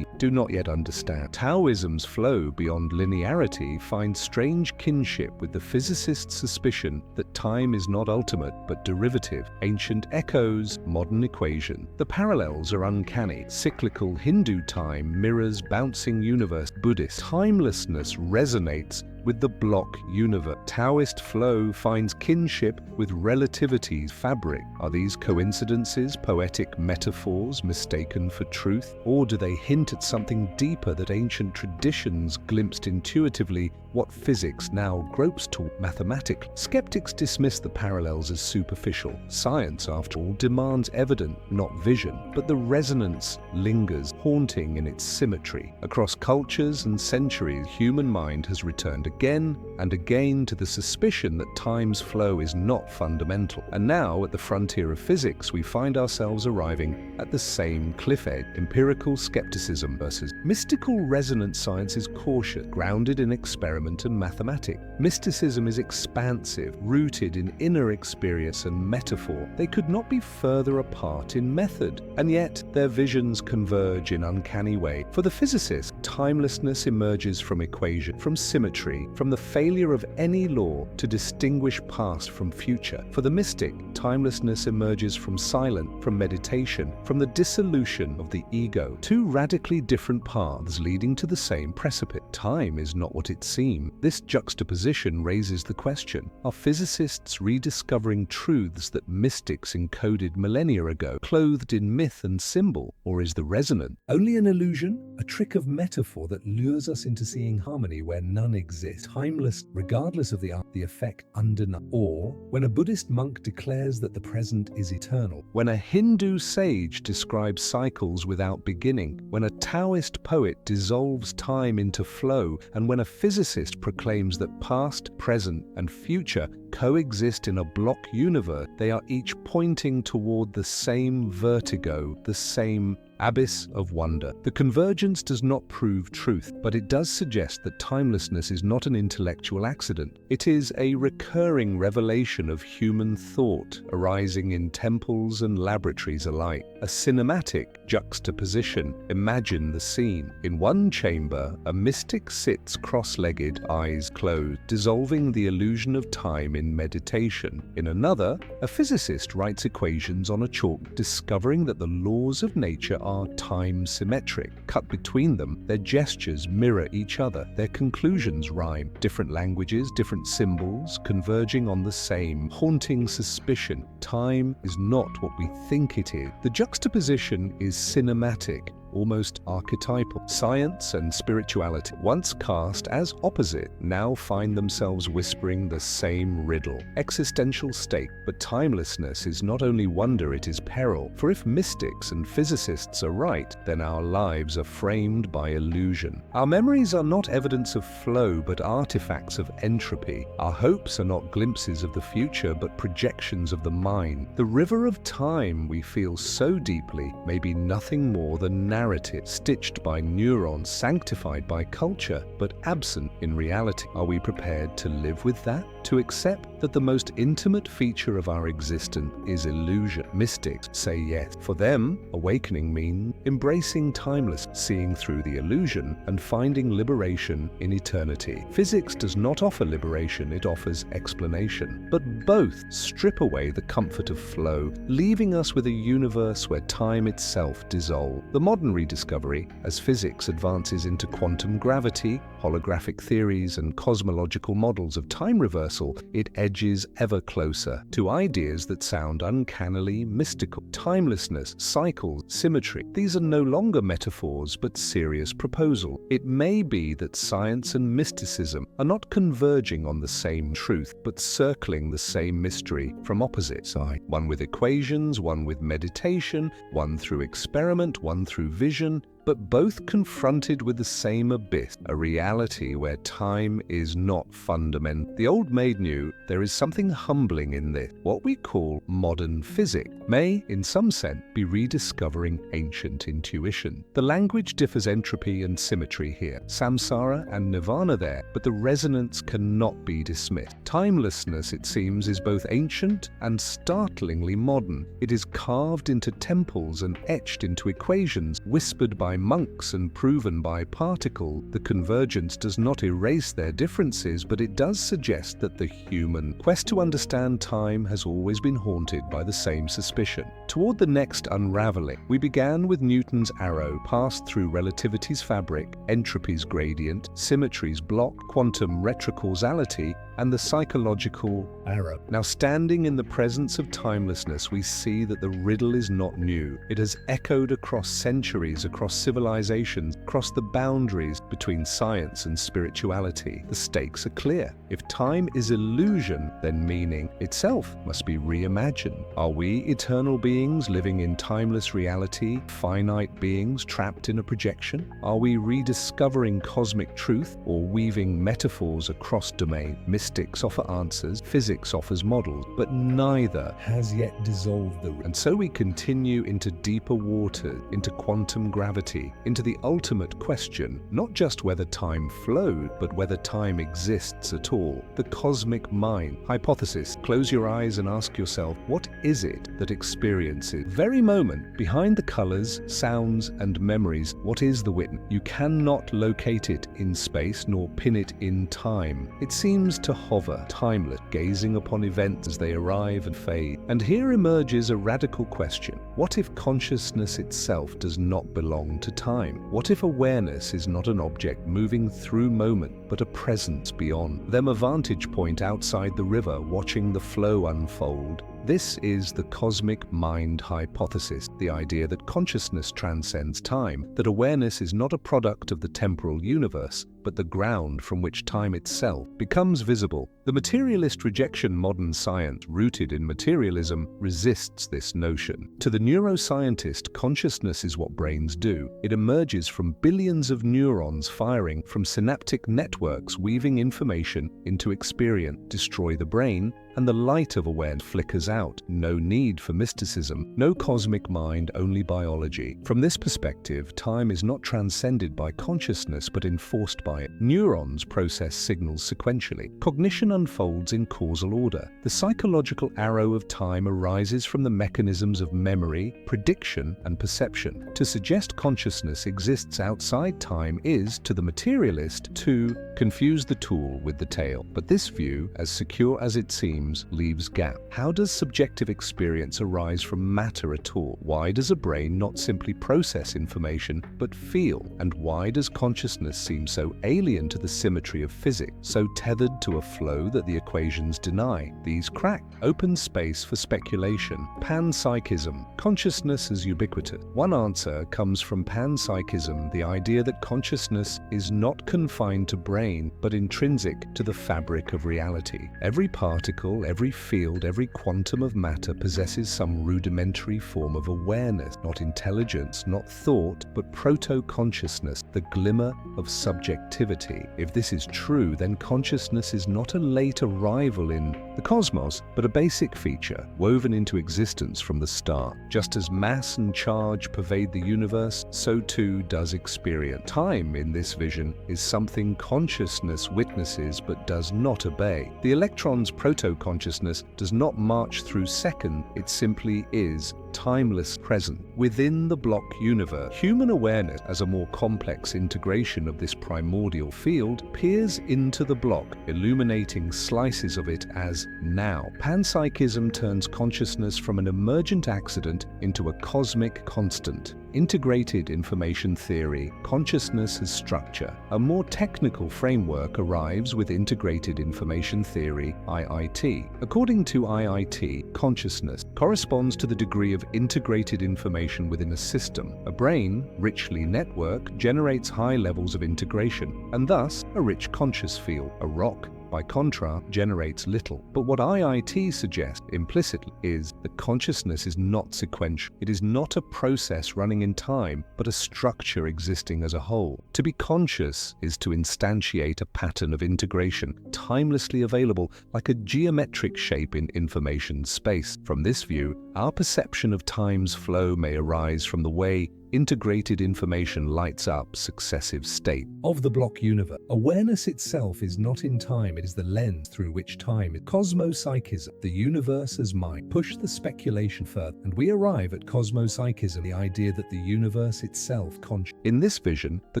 do not yet understand. Taoism's flow beyond linearity finds strange kinship with the physicist's suspicion that time is not ultimate but derivative. Ancient echoes, modern equation. The parallels are uncanny. Cyclical Hindu time mirrors bouncing universe. Buddhist timelessness resonates with the block universe. Taoist flow finds kinship with relativity's fabric. Are these coincidences, poetic metaphors mistaken for truth? Or do they hint at something deeper that ancient traditions glimpsed intuitively, what physics now gropes toward mathematically? Skeptics dismiss the parallels as superficial. Science, after all, demands evidence, not vision, but the resonance lingers, haunting in its symmetry. Across cultures and centuries, human mind has returned to again and again to the suspicion that time's flow is not fundamental. And now, at the frontier of physics, we find ourselves arriving at the same cliff edge. Empirical skepticism versus mystical resonance science is cautious, grounded in experiment and mathematics. Mysticism is expansive, rooted in inner experience and metaphor. They could not be further apart in method, and yet their visions converge in uncanny way. For the physicist, timelessness emerges from equation, from symmetry, from the failure of any law to distinguish past from future. For the mystic, timelessness emerges from silence, from meditation, from the dissolution of the ego. Two radically different paths leading to the same precipice. Time is not what it seems. This juxtaposition raises the question: are physicists rediscovering truths that mystics encoded millennia ago, clothed in myth and symbol, or is the resonance only an illusion, a trick of metaphor that lures us into seeing harmony where none exists, timeless regardless of the effect undeniable? Or when a Buddhist monk declares that the present is eternal, when a Hindu sage describes cycles without beginning, when a Taoist poet dissolves time into flow, and when a physicist proclaims that past, present, and future coexist in a block universe, they are each pointing toward the same vertigo, the same abyss of wonder. The convergence does not prove truth, but it does suggest that timelessness is not an intellectual accident. It is a recurring revelation of human thought, arising in temples and laboratories alike. A cinematic juxtaposition. Imagine the scene. In one chamber, a mystic sits cross-legged, eyes closed, dissolving the illusion of time in meditation. In another, a physicist writes equations on a chalk, discovering that the laws of nature are time symmetric. Cut between them, their gestures mirror each other, their conclusions rhyme. Different languages, different symbols, converging on the same haunting suspicion: time is not what we think it is. The juxtaposition is cinematic, almost archetypal. Science and spirituality, once cast as opposite, now find themselves whispering the same riddle. Existential stake, but timelessness is not only wonder, it is peril. For if mystics and physicists are right, then our lives are framed by illusion. Our memories are not evidence of flow, but artifacts of entropy. Our hopes are not glimpses of the future, but projections of the mind. The river of time we feel so deeply may be nothing more than narrative, stitched by neurons, sanctified by culture, but absent in reality. Are we prepared to live with that? To accept that the most intimate feature of our existence is illusion? Mystics say yes. For them, awakening means embracing timeless, seeing through the illusion, and finding liberation in eternity. Physics does not offer liberation, it offers explanation. But both strip away the comfort of flow, leaving us with a universe where time itself dissolves. The modern rediscovery, as physics advances into quantum gravity, holographic theories, and cosmological models of time reversal, it edges ever closer to ideas that sound uncannily mystical. Timelessness, cycles, symmetry. These are no longer metaphors, but serious proposals. It may be that science and mysticism are not converging on the same truth, but circling the same mystery from opposite sides. One with equations, one with meditation, one through experiment, one through vision, but both confronted with the same abyss, a reality where time is not fundamental. The old maid knew there is something humbling in this. What we call modern physics may, in some sense, be rediscovering ancient intuition. The language differs entropy and symmetry here, samsara and nirvana there, but the resonance cannot be dismissed. Timelessness, it seems, is both ancient and startlingly modern. It is carved into temples and etched into equations, whispered by monks and proven by particles. The convergence does not erase their differences, but it does suggest that the human quest to understand time has always been haunted by the same suspicion. Toward the next unraveling, we began with Newton's arrow, passed through relativity's fabric, entropy's gradient, symmetry's block, quantum retrocausality, and the psychological arrow. Now, standing in the presence of timelessness, we see that the riddle is not new. It has echoed across centuries, across civilizations cross the boundaries between science and spirituality. The stakes are clear. If time is illusion, then meaning itself must be reimagined. Are we eternal beings living in timeless reality, finite beings trapped in a projection? Are we rediscovering cosmic truth or weaving metaphors across domain? Mystics offer answers, physics offers models, but neither has yet dissolved the and so we continue into deeper waters, into quantum gravity, into the ultimate question, not just whether time flowed, but whether time exists at all. The cosmic mind hypothesis. Close your eyes and ask yourself, what is it that experiences? Very moment, behind the colors, sounds, and memories, what is the witness? You cannot locate it in space nor pin it in time. It seems to hover, timeless, gazing upon events as they arrive and fade. And here emerges a radical question. What if consciousness itself does not belong to time? What if awareness is not an object moving through moment, but a presence beyond? Them a vantage point outside the river, watching the flow unfold. This is the cosmic mind hypothesis, the idea that consciousness transcends time, that awareness is not a product of the temporal universe, but the ground from which time itself becomes visible. The materialist rejection modern science, rooted in materialism, resists this notion. To the neuroscientist, consciousness is what brains do. It emerges from billions of neurons firing from synaptic networks, weaving information into experience. Destroy the brain, and the light of awareness flickers out. No need for mysticism, no cosmic mind, only biology. From this perspective, time is not transcended by consciousness but enforced by it. Neurons process signals sequentially. Cognition unfolds in causal order. The psychological arrow of time arises from the mechanisms of memory, prediction, and perception. To suggest consciousness exists outside time is, to the materialist, to confuse the tool with the tail. But this view, as secure as it seems, leaves gap. How does subjective experience arise from matter at all? Why does a brain not simply process information but feel? And why does consciousness seem so alien to the symmetry of physics, so tethered to a flow that the equations deny? These crack open space for speculation. Panpsychism. Consciousness is ubiquitous. One answer comes from panpsychism, the idea that consciousness is not confined to brain but intrinsic to the fabric of reality. Every particle, every field, every quantum of matter possesses some rudimentary form of awareness, not intelligence, not thought, but proto-consciousness, the glimmer of subjectivity. If this is true, then consciousness is not a late arrival in the cosmos, but a basic feature, woven into existence from the start. Just as mass and charge pervade the universe, so too does experience. Time, in this vision, is something consciousness witnesses but does not obey. The electron's proto-consciousness does not march through second, it simply is timeless present. Within the block universe, human awareness, as a more complex integration of this primordial field, peers into the block, illuminating slices of it as now. Panpsychism turns consciousness from an emergent accident into a cosmic constant. Integrated information theory, consciousness as structure. A more technical framework arrives with integrated information theory, IIT. According to IIT, consciousness corresponds to the degree of integrated information within a system. A brain, richly networked, generates high levels of integration, and thus a rich conscious field. A rock, by contrast, generates little. But what IIT suggests implicitly is that consciousness is not sequential. It is not a process running in time, but a structure existing as a whole. To be conscious is to instantiate a pattern of integration, timelessly available like a geometric shape in information space. From this view, our perception of time's flow may arise from the way integrated information lights up successive states of the block universe. Awareness itself is not in time, it is the lens through which time is. Cosmopsychism, the universe as mind. Push the speculation further, and we arrive at cosmopsychism, the idea that the universe itself conscious. In this vision, the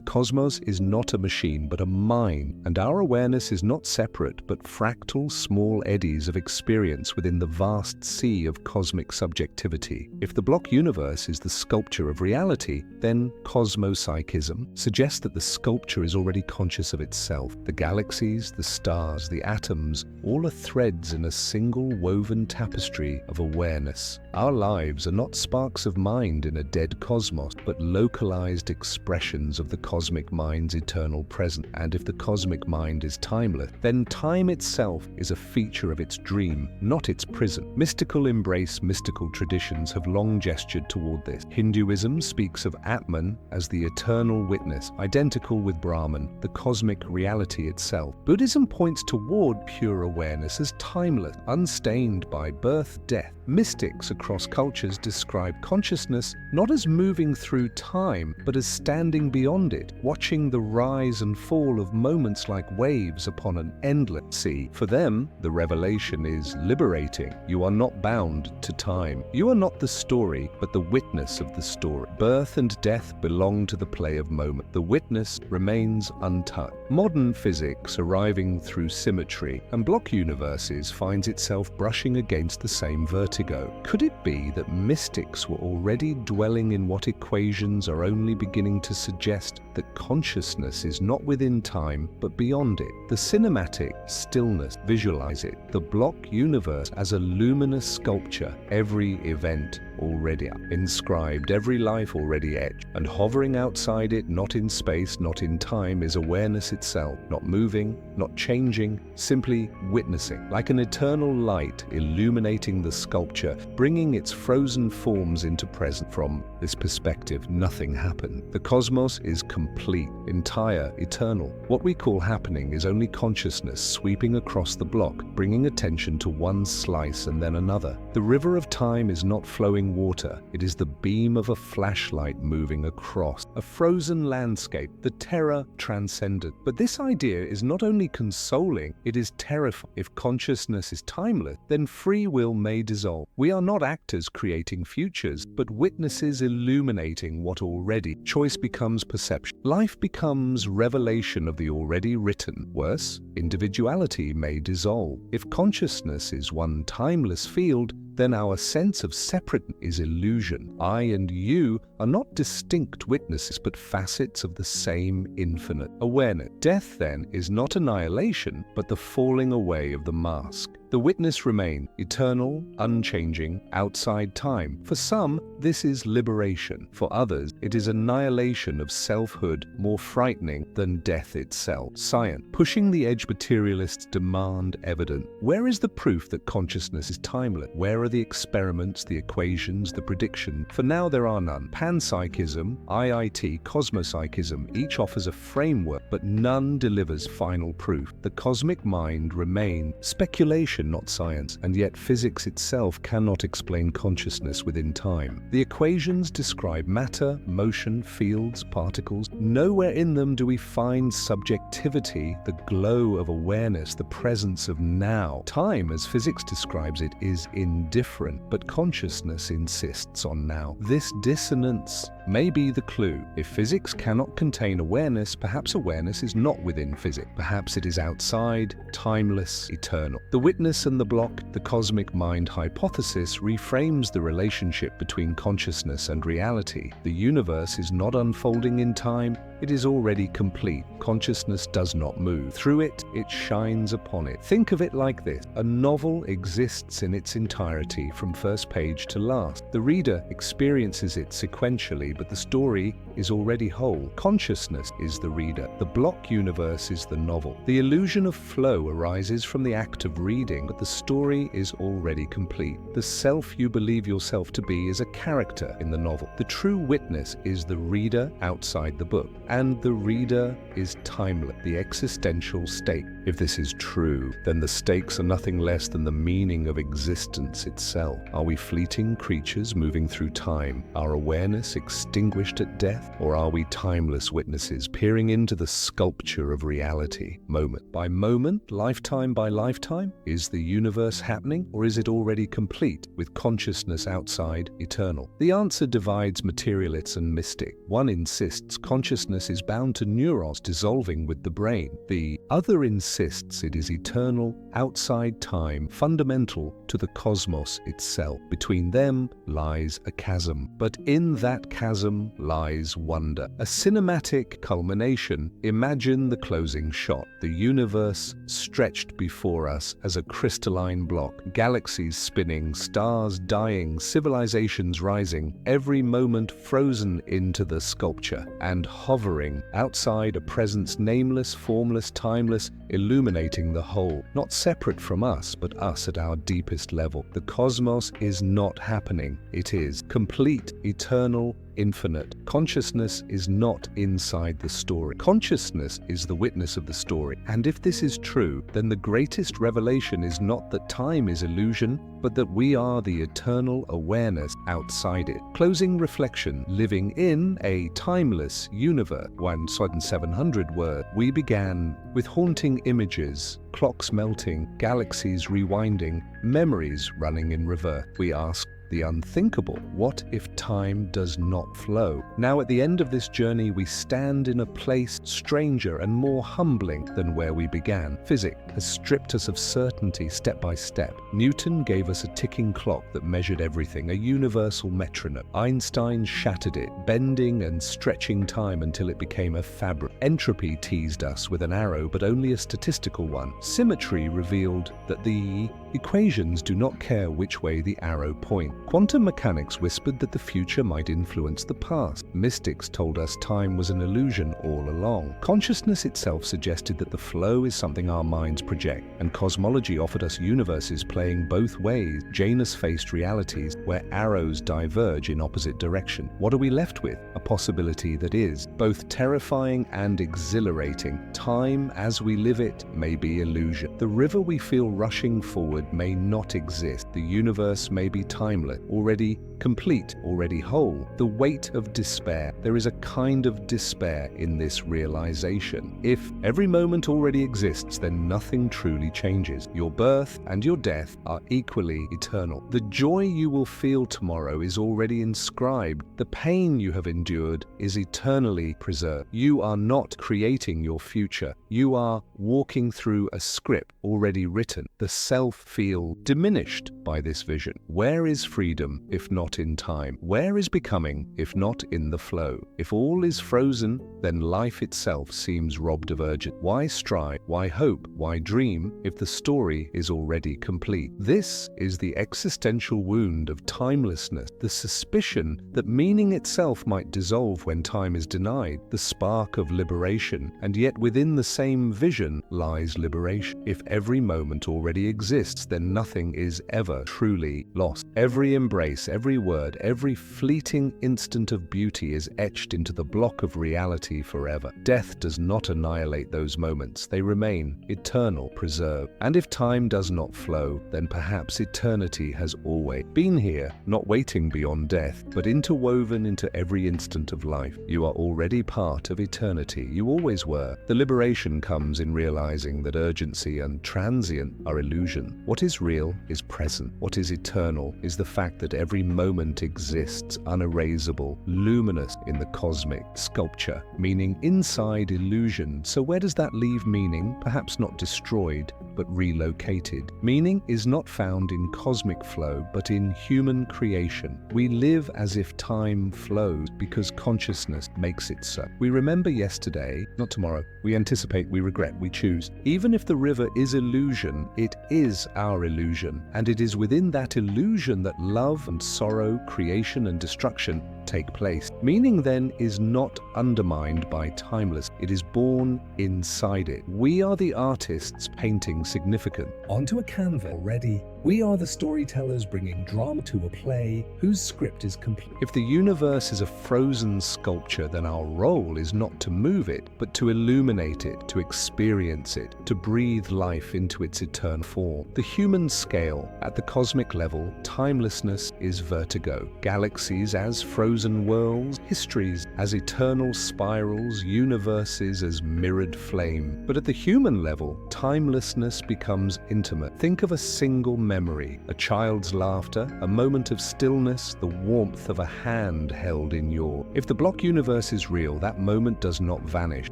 cosmos is not a machine but a mind, and our awareness is not separate but fractal small eddies of experience within the vast sea of cosmic subjectivity. If the block universe is the sculpture of reality, reality, then cosmopsychism suggests that the sculpture is already conscious of itself. The galaxies, the stars, the atoms, all are threads in a single woven tapestry of awareness. Our lives are not sparks of mind in a dead cosmos, but localized expressions of the cosmic mind's eternal presence. And if the cosmic mind is timeless, then time itself is a feature of its dream, not its prison. Mystical embrace mystical traditions have long gestured toward this. Hinduism speaks of Atman as the eternal witness, identical with Brahman, the cosmic reality itself. Buddhism points toward pure awareness as timeless, unstained by birth, death. Mystics across cultures describe consciousness not as moving through time, but as standing beyond it, watching the rise and fall of moments like waves upon an endless sea. For them, the revelation is liberating. You are not bound to time. You are not the story, but the witness of the story. Birth and death belong to the play of moment. The witness remains untouched. Modern physics, arriving through symmetry and block universes, finds itself brushing against the same vertigo. Could it be that mystics were already dwelling in what equations are only beginning to suggest that consciousness is not within time, but beyond it? The cinematic stillness, visualize it. The block universe as a luminous sculpture, every event already inscribed, every life already etched, and hovering outside it, not in space, not in time, is awareness itself, not moving, not changing, simply witnessing, like an eternal light illuminating the sculpture, bringing its frozen forms into present. From this perspective, nothing happened. The cosmos is complete, entire, eternal. What we call happening is only consciousness sweeping across the block, bringing attention to one slice and then another. The river of time is not flowing water, it is the beam of a flashlight moving across a frozen landscape, the terror transcendent. But this idea is not only consoling, it is terrifying. If consciousness is timeless, then free will may dissolve. We are not actors creating futures, but witnesses illuminating what already. Choice becomes perception. Life becomes revelation of the already written. Worse, individuality may dissolve. If consciousness is one timeless field, then our sense of separateness is illusion. I and you are not distinct witnesses, but facets of the same infinite awareness. Death, then, is not annihilation, but the falling away of the mask. The witness remains eternal, unchanging, outside time. For some, this is liberation. For others, it is annihilation of selfhood, more frightening than death itself. Science, pushing the edge, materialists demand evidence. Where is the proof that consciousness is timeless? Where are the experiments, the equations, the prediction? For now, there are none. Panpsychism, IIT, cosmopsychism, each offers a framework, but none delivers final proof. The cosmic mind remains speculation, not science, and yet physics itself cannot explain consciousness within time. The equations describe matter, motion, fields, particles. Nowhere in them do we find subjectivity, the glow of awareness, the presence of now. Time, as physics describes it, is indifferent, but consciousness insists on now. This dissonance may be the clue. If physics cannot contain awareness, perhaps awareness is not within physics. Perhaps it is outside, timeless, eternal. The witness and the block, the cosmic mind hypothesis, reframes the relationship between consciousness and reality. The universe is not unfolding in time, it is already complete. Consciousness does not move. Through it, it shines upon it. Think of it like this. A novel exists in its entirety from first page to last. The reader experiences it sequentially, but the story is already whole. Consciousness is the reader. The block universe is the novel. The illusion of flow arises from the act of reading, but the story is already complete. The self you believe yourself to be is a character in the novel. The true witness is the reader outside the book, and the reader is timeless, the existential stake. If this is true, then the stakes are nothing less than the meaning of existence itself. Are we fleeting creatures moving through time, our awareness extinguished at death? Or are we timeless witnesses peering into the sculpture of reality, moment by moment, lifetime by lifetime? Is the universe happening, or is it already complete, with consciousness outside, eternal? The answer divides materialists and mystic. One insists consciousness is bound to neurons dissolving with the brain. The other insists insists it is eternal, outside time, fundamental to the cosmos itself. Between them lies a chasm, but in that chasm lies wonder. A cinematic culmination. Imagine the closing shot. The universe stretched before us as a crystalline block, galaxies spinning, stars dying, civilizations rising, every moment frozen into the sculpture, and hovering outside a presence nameless, formless, timeless, illuminating the whole, not separate from us, but us at our deepest level. The cosmos is not happening. It is complete, eternal, infinite. Consciousness is not inside the story. Consciousness is the witness of the story. And if this is true, then the greatest revelation is not that time is illusion, but that we are the eternal awareness outside it. Closing reflection, living in a timeless universe. 1,700 words. We began with haunting images, clocks melting, galaxies rewinding, memories running in reverse. We asked the unthinkable. What if time does not flow? Now at the end of this journey, we stand in a place stranger and more humbling than where we began. Physics has stripped us of certainty step by step. Newton gave us a ticking clock that measured everything, a universal metronome. Einstein shattered it, bending and stretching time until it became a fabric. Entropy teased us with an arrow, but only a statistical one. Symmetry revealed that the equations do not care which way the arrow points. Quantum mechanics whispered that the future might influence the past. Mystics told us time was an illusion all along. Consciousness itself suggested that the flow is something our minds project, and cosmology offered us universes playing both ways, Janus-faced realities where arrows diverge in opposite direction. What are we left with? A possibility that is both terrifying and exhilarating. Time, as we live it, may be illusion. The river we feel rushing forward may not exist. The universe may be timeless, already complete, already whole. The weight of despair. There is a kind of despair in this realization. If every moment already exists, then nothing truly changes. Your birth and your death are equally eternal. The joy you will feel tomorrow is already inscribed. The pain you have endured is eternally preserved. You are not creating your future. You are walking through a script already written. The self feels diminished by this vision. Where is freedom if not in time? Where is becoming if not in the flow? If all is frozen, then life itself seems robbed of urgency. Why strive? Why hope? Why dream if the story is already complete? This is the existential wound of timelessness, the suspicion that meaning itself might dissolve when time is denied, the spark of liberation, and yet within the same vision lies liberation. If every moment already exists, then nothing is ever truly lost. Every embrace, every word, every fleeting instant of beauty is etched into the block of reality forever. Death does not annihilate those moments. They remain eternal, preserved. And if time does not flow, then perhaps eternity has always been here, not waiting beyond death, but interwoven into every instant of life. You are already part of eternity. You always were. The liberation comes in realizing that urgency and transient are illusion. What is real is present. What is eternal is the fact that every moment exists, unerasable, luminous in the cosmic sculpture, meaning inside illusion. So where does that leave meaning? Perhaps not destroyed, but relocated. Meaning is not found in cosmic flow, but in human creation. We live as if time flows because consciousness makes it so. We remember yesterday, not tomorrow. We anticipate, we regret, we choose. Even if the river is illusion, it is our illusion, and it is within that illusion that love and sorrow, creation and destruction take place. Meaning then is not undermined by timeless. It is born inside it. We are the artists painting significance onto a canvas already. We are the storytellers bringing drama to a play whose script is complete. If the universe is a frozen sculpture, then our role is not to move it, but to illuminate it, to experience it, to breathe life into its eternal form. The human scale, at the cosmic level, timelessness is vertigo. Galaxies as frozen worlds, histories as eternal spirals, universes as mirrored flame. But at the human level, timelessness becomes intimate. Think of a single memory, a child's laughter, a moment of stillness, the warmth of a hand held in your. If the block universe is real, that moment does not vanish.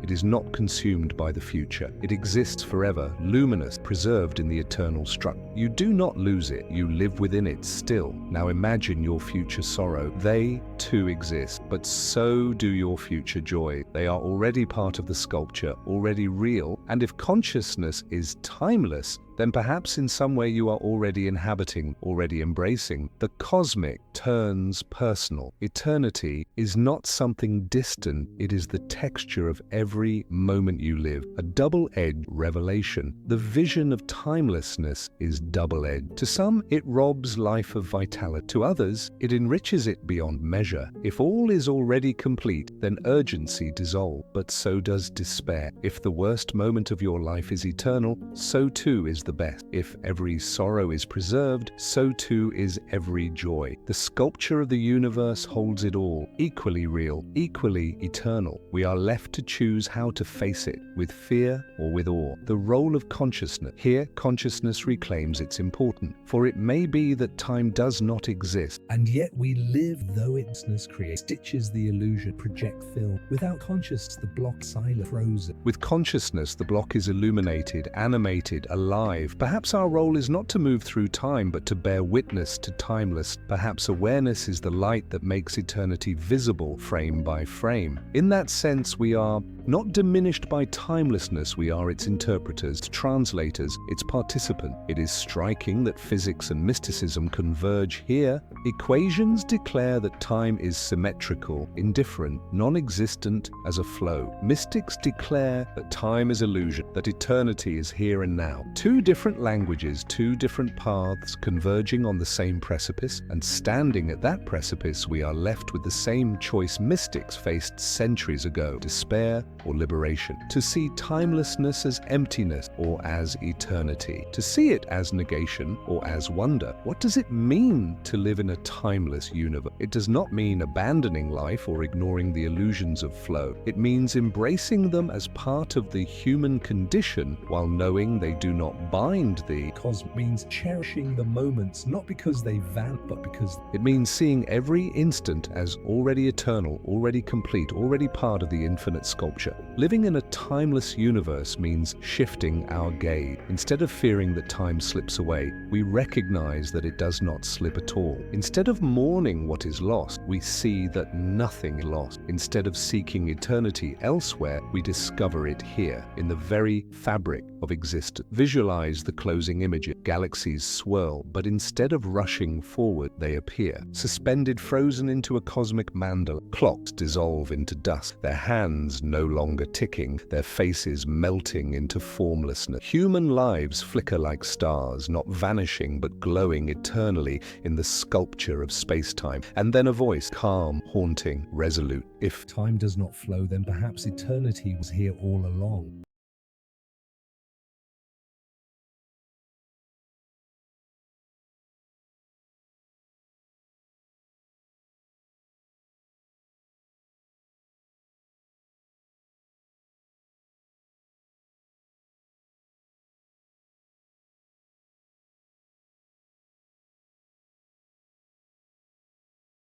It is not consumed by the future. It exists forever, luminous, preserved in the eternal structure. You do not lose it. You live within it still. Now imagine your future sorrow. They too exist, but so do your future joy. They are already part of the sculpture, already real, and if consciousness is timeless, then perhaps in some way you are already inhabiting, already embracing. The cosmic turns personal. Eternity is not something distant, it is the texture of every moment you live, a double-edged revelation. The vision of timelessness is double-edged. To some, it robs life of vitality. To others, it enriches it beyond measure. If all is already complete, then urgency dissolves, but so does despair. If the worst moment of your life is eternal, so too is the best. If every sorrow is preserved, so too is every joy. The sculpture of the universe holds it all, equally real, equally eternal. We are left to choose how to face it, with fear or with awe. The role of consciousness. Here, consciousness reclaims its importance, for it may be that time does not exist. And yet we live, though itness creates, stitches the illusion, project film. Without consciousness, the block silent, frozen. With consciousness, the block is illuminated, animated, alive. Perhaps our role is not to move through time, but to bear witness to timeless. Perhaps awareness is the light that makes eternity visible, frame by frame. In that sense, we are not diminished by timelessness, we are its interpreters, translators, its participant. It is striking that physics and mysticism converge here. Equations declare that time is symmetrical, indifferent, non-existent as a flow. Mystics declare that time is illusion, that eternity is here and now. Two different languages, two different paths converging on the same precipice, and standing at that precipice we are left with the same choice mystics faced centuries ago: despair or liberation. To see timelessness as emptiness or as eternity. To see it as negation or as wonder. What does it mean to live in a timeless universe? It does not mean abandoning life or ignoring the illusions of flow. It means embracing them as part of the human condition while knowing they do not bind thee. Cosmic means cherishing the moments, not because they vanish, but because. It means seeing every instant as already eternal, already complete, already part of the infinite sculpture. Living in a timeless universe means shifting our gaze. Instead of fearing that time slips away, we recognize that it does not slip at all. Instead of mourning what is lost, we see that nothing is lost. Instead of seeking eternity elsewhere, we discover it here, in the very fabric of existence. Visualize the closing image. Galaxies swirl, but instead of rushing forward, they appear, suspended, frozen into a cosmic mandala. Clocks dissolve into dust, their hands no longer ticking, their faces melting into formlessness. Human lives flicker like stars, not vanishing but glowing eternally in the sculpture of space-time. And then a voice, calm, haunting, resolute. If time does not flow, then perhaps eternity was here all along.